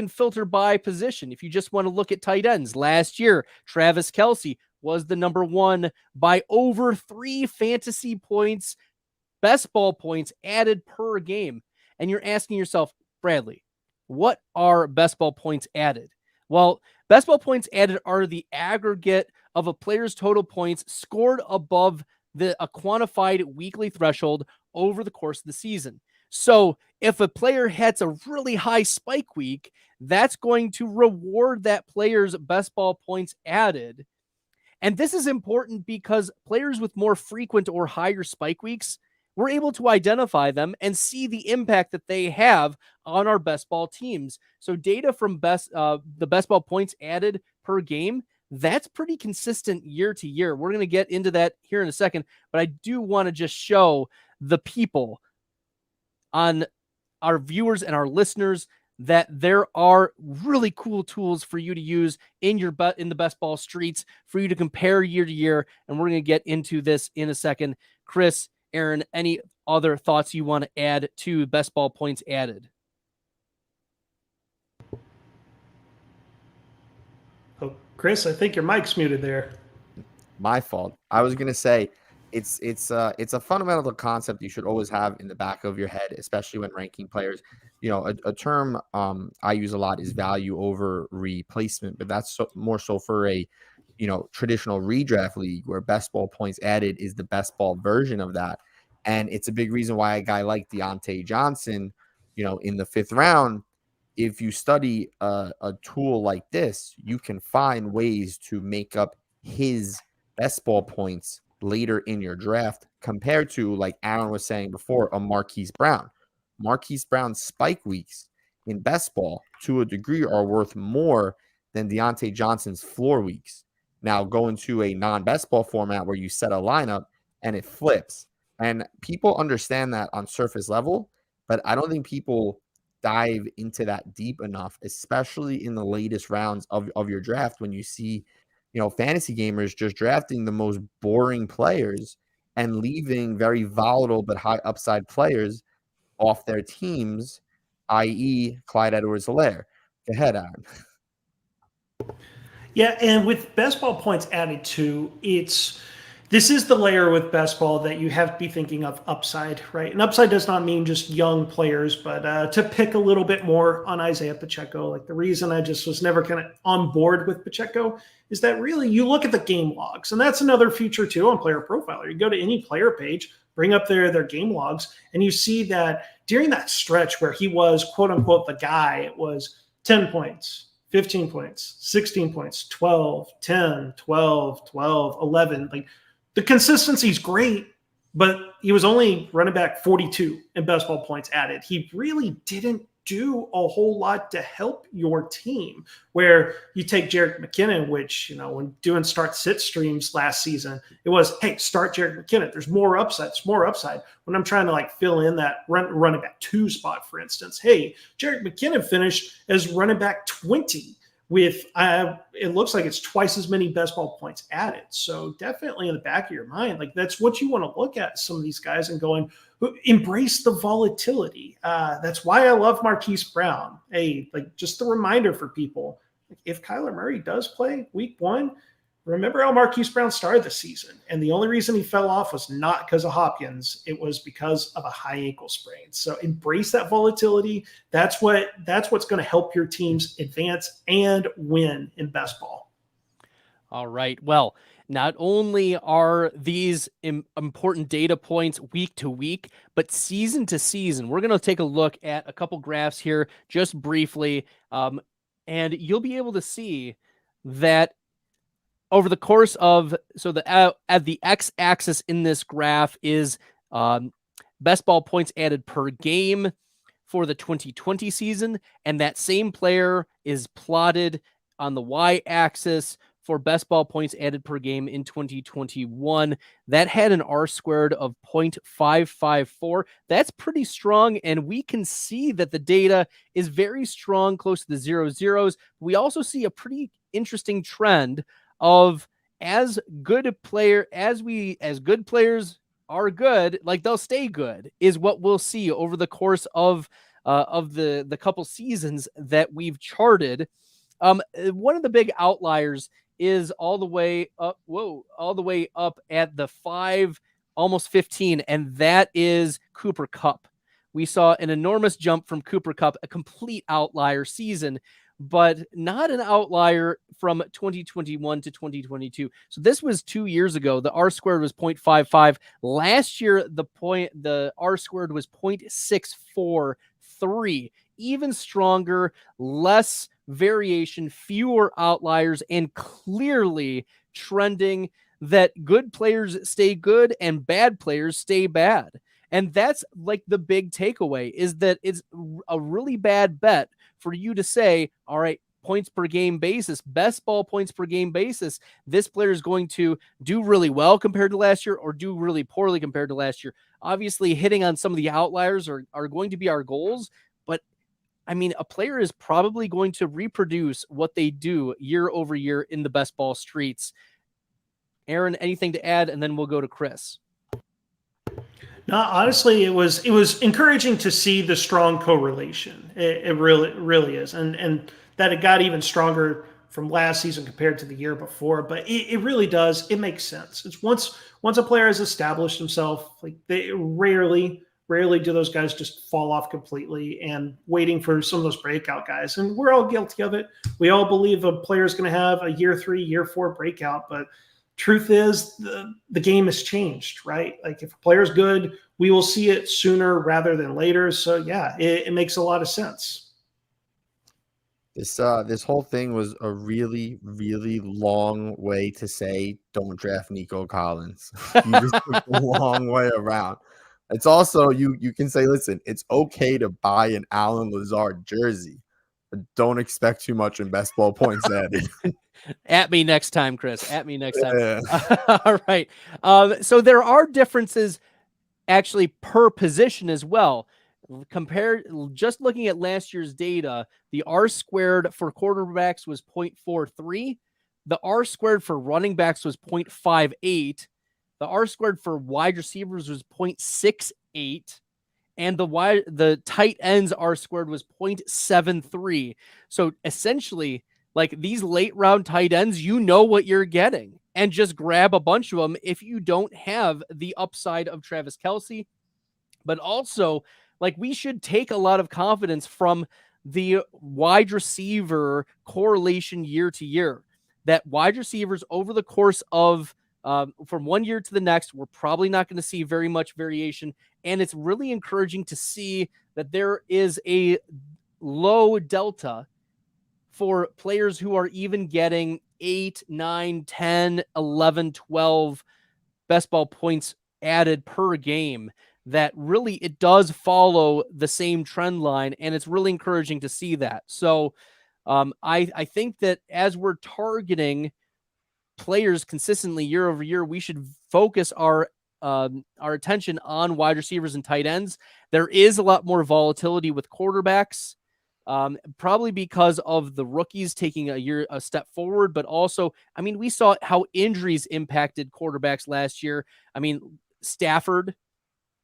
filter by position. If you just want to look at tight ends, last year, Travis Kelce was the number one by over 3 fantasy points, best ball points added per game. And you're asking yourself, Bradley, what are best ball points added? Well, best ball points added are the aggregate of a player's total points scored above a quantified weekly threshold over the course of the season. So if a player hits a really high spike week, that's going to reward that player's best ball points added. And this is important because players with more frequent or higher spike weeks, we're able to identify them and see the impact that they have on our best ball teams. So data from the best ball points added per game, that's pretty consistent year to year. We're going to get into that here in a second, but I do want to just show the people, on our viewers and our listeners, that there are really cool tools for you to use in the best ball streets for you to compare year to year. And we're going to get into this in a second. Chris, Aaron, any other thoughts you want to add to best ball points added? Oh, Chris, I think your mic's muted there. My fault. I was going to say, it's a fundamental concept you should always have in the back of your head, especially when ranking players. A term I use a lot is value over replacement, but that's more so for a traditional redraft league where best ball points added is the best ball version of that. And it's a big reason why a guy like Diontae Johnson, in the 5th round, if you study a tool like this, you can find ways to make up his best ball points later in your draft compared to, like Aaron was saying before, a Marquise Brown. Marquise Brown's spike weeks in best ball to a degree are worth more than Diontae Johnson's floor weeks. Now go into a non-best ball format where you set a lineup and it flips. And people understand that on surface level, but I don't think people dive into that deep enough, especially in the latest rounds of your draft when you see fantasy gamers just drafting the most boring players and leaving very volatile but high upside players off their teams, i.e. Clyde Edwards-Helaire. Go ahead, Aaron. Yeah, and with best ball points added too, this is the layer with best ball that you have to be thinking of upside, right? And upside does not mean just young players, but to pick a little bit more on Isaiah Pacheco. Like the reason I just was never kind of on board with Pacheco is that really you look at the game logs, and that's another feature too on Player Profiler. You go to any player page, bring up their game logs, and you see that during that stretch where he was quote unquote the guy, it was 10 points, 15 points, 16 points, 12, 10, 12, 12, 11. Like the consistency is great, but he was only running back 42 in best ball points added. He really didn't do a whole lot to help your team. Where you take Jerick McKinnon, which, when doing start-sit streams last season, it was, hey, start Jerick McKinnon. There's more upside. When I'm trying to fill in that running back 2 spot, for instance, hey, Jerick McKinnon finished as running back 20 with, it looks like it's twice as many best ball points added. So definitely in the back of your mind, that's what you want to look at some of these guys and going, embrace the volatility. That's why I love Marquise Brown. Hey, just a reminder for people, if Kyler Murray does play week 1, remember how Marquise Brown started the season. And the only reason he fell off was not because of Hopkins. It was because of a high ankle sprain. So embrace that volatility. That's what's going to help your teams advance and win in best ball. All right. Well, not only are these important data points week to week, but season to season. We're going to take a look at a couple graphs here just briefly, and you'll be able to see that over the course of, at the x-axis in this graph is best ball points added per game for the 2020 season, and that same player is plotted on the y-axis for best ball points added per game in 2021. That had an R-squared of 0.554. That's pretty strong, and we can see that the data is very strong, close to the 0-0s. We also see a pretty interesting trend of as good players are good, they'll stay good, is what we'll see over the course of the couple seasons that we've charted. One of the big outliers is all the way up at the 5, almost 15, and that is Cooper Kupp. We saw an enormous jump from Cooper Kupp, a complete outlier season, but not an outlier from 2021 to 2022. So this was 2 years ago. The R-squared was 0.55. Last year, the R-squared was 0.643. Even stronger, less variation, fewer outliers, and clearly trending that good players stay good and bad players stay bad. And that's the big takeaway, is that it's a really bad bet for you to say, all right, points per game basis, best ball points per game basis, this player is going to do really well compared to last year or do really poorly compared to last year. Obviously, hitting on some of the outliers are going to be our goals, but a player is probably going to reproduce what they do year over year in the best ball streets. Aaron, anything to add? And then we'll go to Chris. No, honestly, it was encouraging to see the strong correlation. It really is. And that it got even stronger from last season compared to the year before. But it really does. It makes sense. It's once a player has established himself, they rarely do those guys just fall off completely, and waiting for some of those breakout guys. And we're all guilty of it. We all believe a player is going to have a year 3, year 4 breakout, but truth is the game has changed, right? If a player is good, we will see it sooner rather than later. So yeah, it makes a lot of sense. This whole thing was a really, really long way to say don't draft Nico Collins. You just took a long way around. It's also, you can say, listen, it's okay to buy an Allen Lazard jersey, but don't expect too much in best ball points added. At me next time, Chris. At me next time. Yeah. All right. So there are differences actually per position as well. Just looking at last year's data, the R-squared for quarterbacks was 0.43. The R-squared for running backs was 0.58. the R squared for wide receivers was 0.68. And the tight ends R squared was 0.73. So essentially, like these late round tight ends, you know what you're getting, and just grab a bunch of them if you don't have the upside of Travis Kelce. But also, like, we should take a lot of confidence from the wide receiver correlation year to year, that wide receivers over the course of from one year to the next, we're probably not going to see very much variation. And it's really encouraging to see that there is a low delta for players who are even getting 8, 9, 10, 11, 12 best ball points added per game, that really it does follow the same trend line. And it's really encouraging to see that. So I think that as we're targeting players consistently year over year, we should focus our attention on wide receivers and tight ends. There is a lot more volatility with quarterbacks, probably because of the rookies taking a step forward, but also, I mean, we saw how injuries impacted quarterbacks last year. I mean, Stafford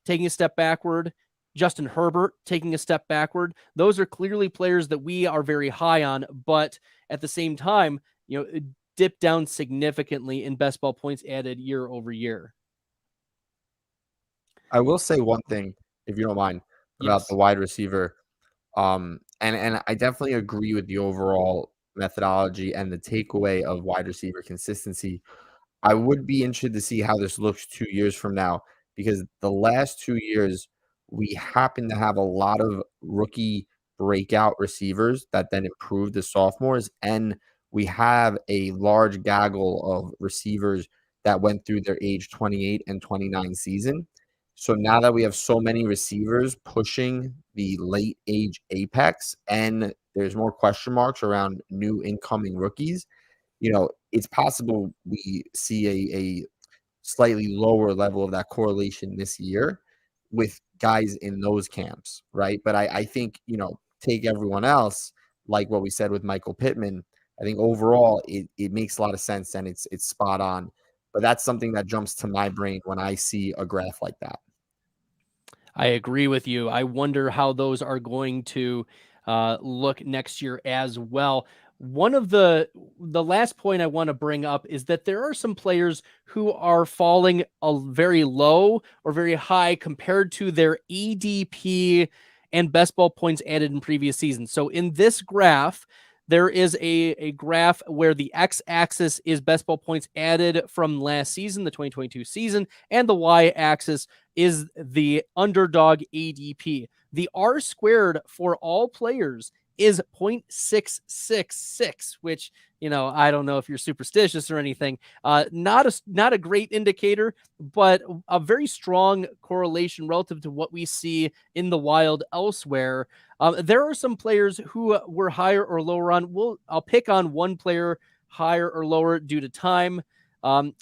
taking a step backward, Justin Herbert taking a step backward. Those are clearly players that we are very high on, but at the same time, it dipped down significantly in best ball points added year over year. I will say one thing, if you don't mind, about the wide receiver. And I definitely agree with the overall methodology and the takeaway of wide receiver consistency. I would be interested to see how this looks 2 years from now, because the last 2 years, we happen to have a lot of rookie breakout receivers that then improved as sophomores. And we have a large gaggle of receivers that went through their age 28 and 29 season. So now that we have so many receivers pushing the late age apex, and there's more question marks around new incoming rookies, it's possible we see a slightly lower level of that correlation this year with guys in those camps, right? But I think, take everyone else, like what we said with Michael Pittman, I think overall it makes a lot of sense and it's spot on. But that's something that jumps to my brain when I see a graph like that. I agree with you. I wonder how those are going to look next year as well. One of the last point I want to bring up is that there are some players who are falling very low or very high compared to their ADP and best ball points added in previous seasons. So in this graph, there is a graph where the x-axis is best ball points added from last season, the 2022 season, and the y-axis is the underdog ADP. The R squared for all players is 0.666, which, I don't know if you're superstitious or anything. Not a great indicator, but a very strong correlation relative to what we see in the wild elsewhere. There are some players who were higher or lower on. I'll pick on one player higher or lower due to time.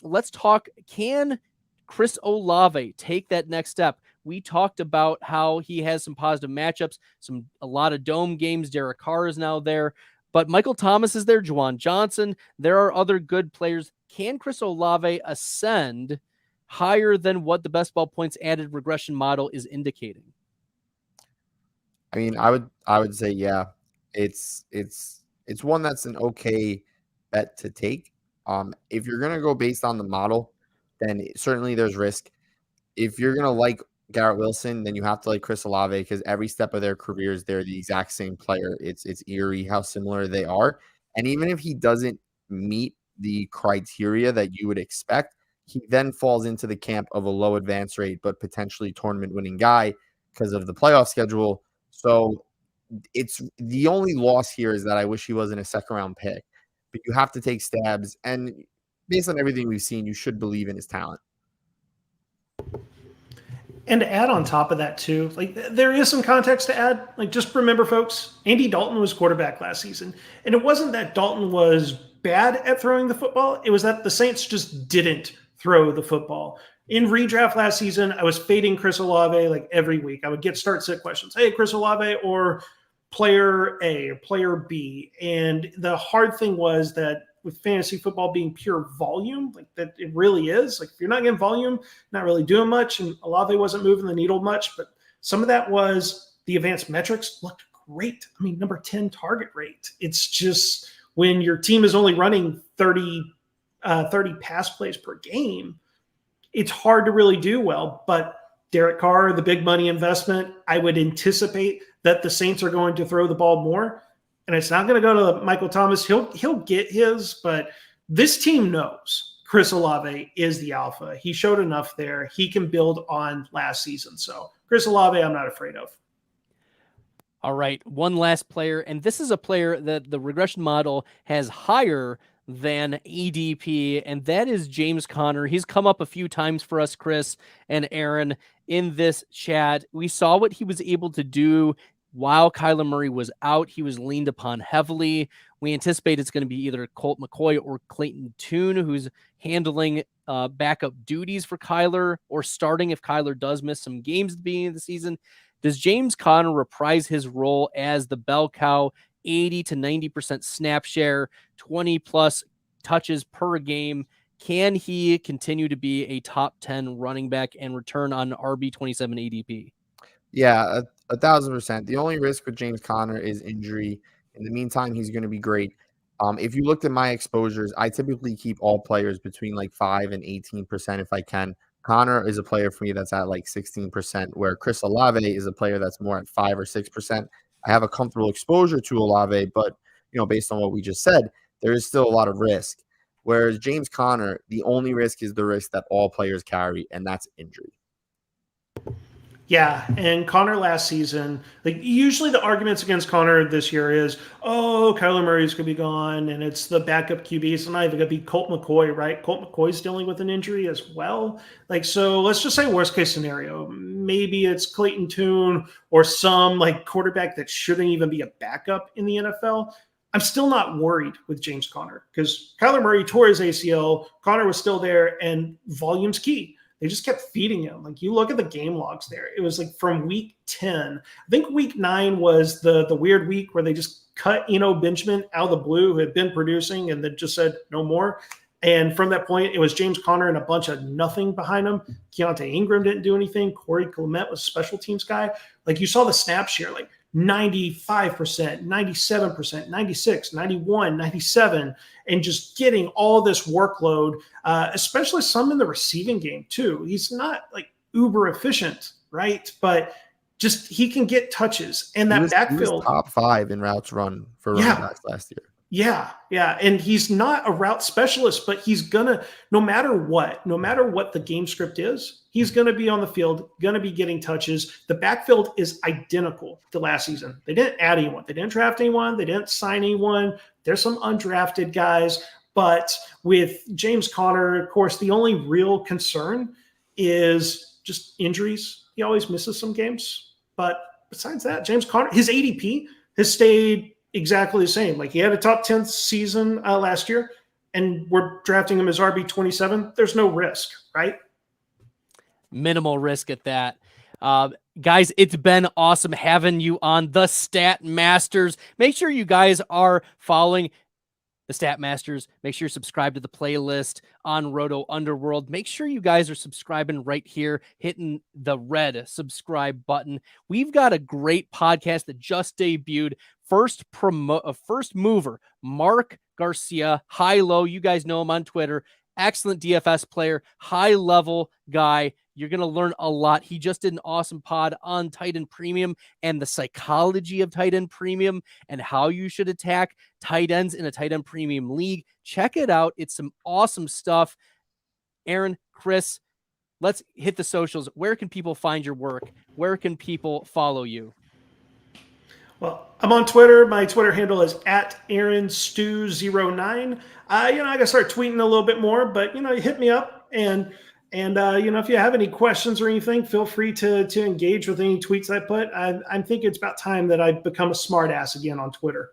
Let's talk. Can Chris Olave take that next step? We talked about how he has some positive matchups, a lot of dome games. Derek Carr is now there, but Michael Thomas is there, Juwan Johnson. There are other good players. Can Chris Olave ascend higher than what the best ball points added regression model is indicating? I mean, I would say, yeah, it's one that's an okay bet to take. If you're going to go based on the model, then certainly there's risk. If you're going to like Garrett Wilson, then you have to like Chris Olave, because every step of their careers, they're the exact same player. It's eerie how similar they are. And even if he doesn't meet the criteria that you would expect, he then falls into the camp of a low advance rate, but potentially tournament winning guy because of the playoff schedule. So it's the only loss here is that I wish he wasn't a second round pick, but you have to take stabs. And based on everything we've seen, you should believe in his talent. And to add on top of that too, like there is some context to add. Like just remember, folks, Andy Dalton was quarterback last season, and it wasn't that Dalton was bad at throwing the football. It was that the Saints just didn't throw the football. In redraft last season, I was fading Chris Olave like every week. I would get start sit questions. Hey, Chris Olave or player A or player B. And the hard thing was that with fantasy football being pure volume, like that it really is. Like if you're not getting volume, not really doing much, and Olave wasn't moving the needle much, but some of that was the advanced metrics looked great. I mean, number 10 target rate. It's just when your team is only running 30 pass plays per game, it's hard to really do well. But Derek Carr, the big money investment, I would anticipate that the Saints are going to throw the ball more. And it's not going to go to Michael Thomas. He'll get his, but this team knows Chris Olave is the alpha. He showed enough there. He can build on last season. So Chris Olave, I'm not afraid of. All right, one last player, and this is a player that the regression model has higher than ADP, and that is James Conner. He's come up a few times for us, Chris and Aaron, in this chat. We saw what he was able to do while Kyler Murray was out. He was leaned upon heavily. We anticipate it's going to be either Colt McCoy or Clayton Tune who's handling backup duties for Kyler, or starting if Kyler does miss some games at the beginning of the season. Does James Conner reprise his role as the bell cow, 80 to 90% snap share, 20 plus touches per game? Can he continue to be a top 10 running back and return on RB27 ADP? Yeah, 1,000%. The only risk with James Conner is injury. In the meantime, he's going to be great. If you looked at my exposures, I typically keep all players between like 5 and 18% if I can. Conner is a player for me that's at like 16%, where Chris Olave is a player that's more at 5 or 6%. I have a comfortable exposure to Olave, but based on what we just said, there is still a lot of risk. Whereas James Conner, the only risk is the risk that all players carry, and that's injury. Yeah, and Conner last season, like usually the arguments against Conner this year is, oh, Kyler Murray's going to be gone, and it's the backup QB. It's not even going to be Colt McCoy, right? Colt McCoy's dealing with an injury as well. Like, so let's just say worst case scenario. Maybe it's Clayton Tune or some like quarterback that shouldn't even be a backup in the NFL. I'm still not worried with James Conner because Kyler Murray tore his ACL. Conner was still there, and volume's key. They just kept feeding him. Like you look at the game logs there. It was like from week 10. I think week 9 was the weird week where they just cut Benjamin out of the blue, who had been producing, and then just said no more. And from that point, it was James Conner and a bunch of nothing behind him. Keontae Ingram didn't do anything. Corey Clement was a special teams guy. Like you saw the snap share, like 95%, 97%, 96, 91, 97, and just getting all this workload, especially some in the receiving game too. He's not like uber efficient, right? But just he can get touches. And that backfield. He was top 5 in routes run for running backs last year. Yeah. And he's not a route specialist, but he's gonna, no matter what the game script is, he's gonna be on the field, gonna be getting touches. The backfield is identical to last season. They didn't add anyone, they didn't draft anyone, they didn't sign anyone. There's some undrafted guys, but with James Conner, of course, the only real concern is just injuries. He always misses some games, but besides that, James Conner, his ADP has stayed exactly the same. Like he had a top 10 season last year, and we're drafting him as RB27. There's no risk, right? Minimal risk at that. Guys, it's been awesome having you on the Stat Masters. Make sure you guys are following the Stat Masters. Make sure you're subscribed to the playlist on Roto Underworld. Make sure you guys are subscribing right here, hitting the red subscribe button. We've got a great podcast that just debuted. First mover, Mark Garcia, high low. You guys know him on Twitter. Excellent DFS player, high level guy. You're going to learn a lot. He just did an awesome pod on tight end premium and the psychology of tight end premium and how you should attack tight ends in a tight end premium league. Check it out. It's some awesome stuff. Aaron, Chris, let's hit the socials. Where can people find your work? Where can people follow you? Well, I'm on Twitter. My Twitter handle is @AaronStew09. I got to start tweeting a little bit more, but hit me up and if you have any questions or anything, feel free to engage with any tweets I put. I'm thinking it's about time that I become a smart ass again on Twitter.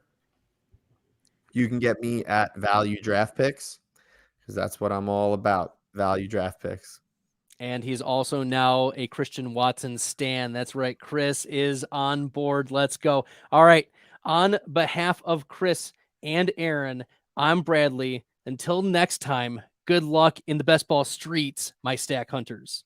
You can get me at Value Draft Picks because that's what I'm all about. Value Draft Picks. And he's also now a Christian Watson stan. That's right. Chris is on board. Let's go. All right. On behalf of Chris and Aaron, I'm Bradley. Until next time, good luck in the best ball streets, my stack hunters.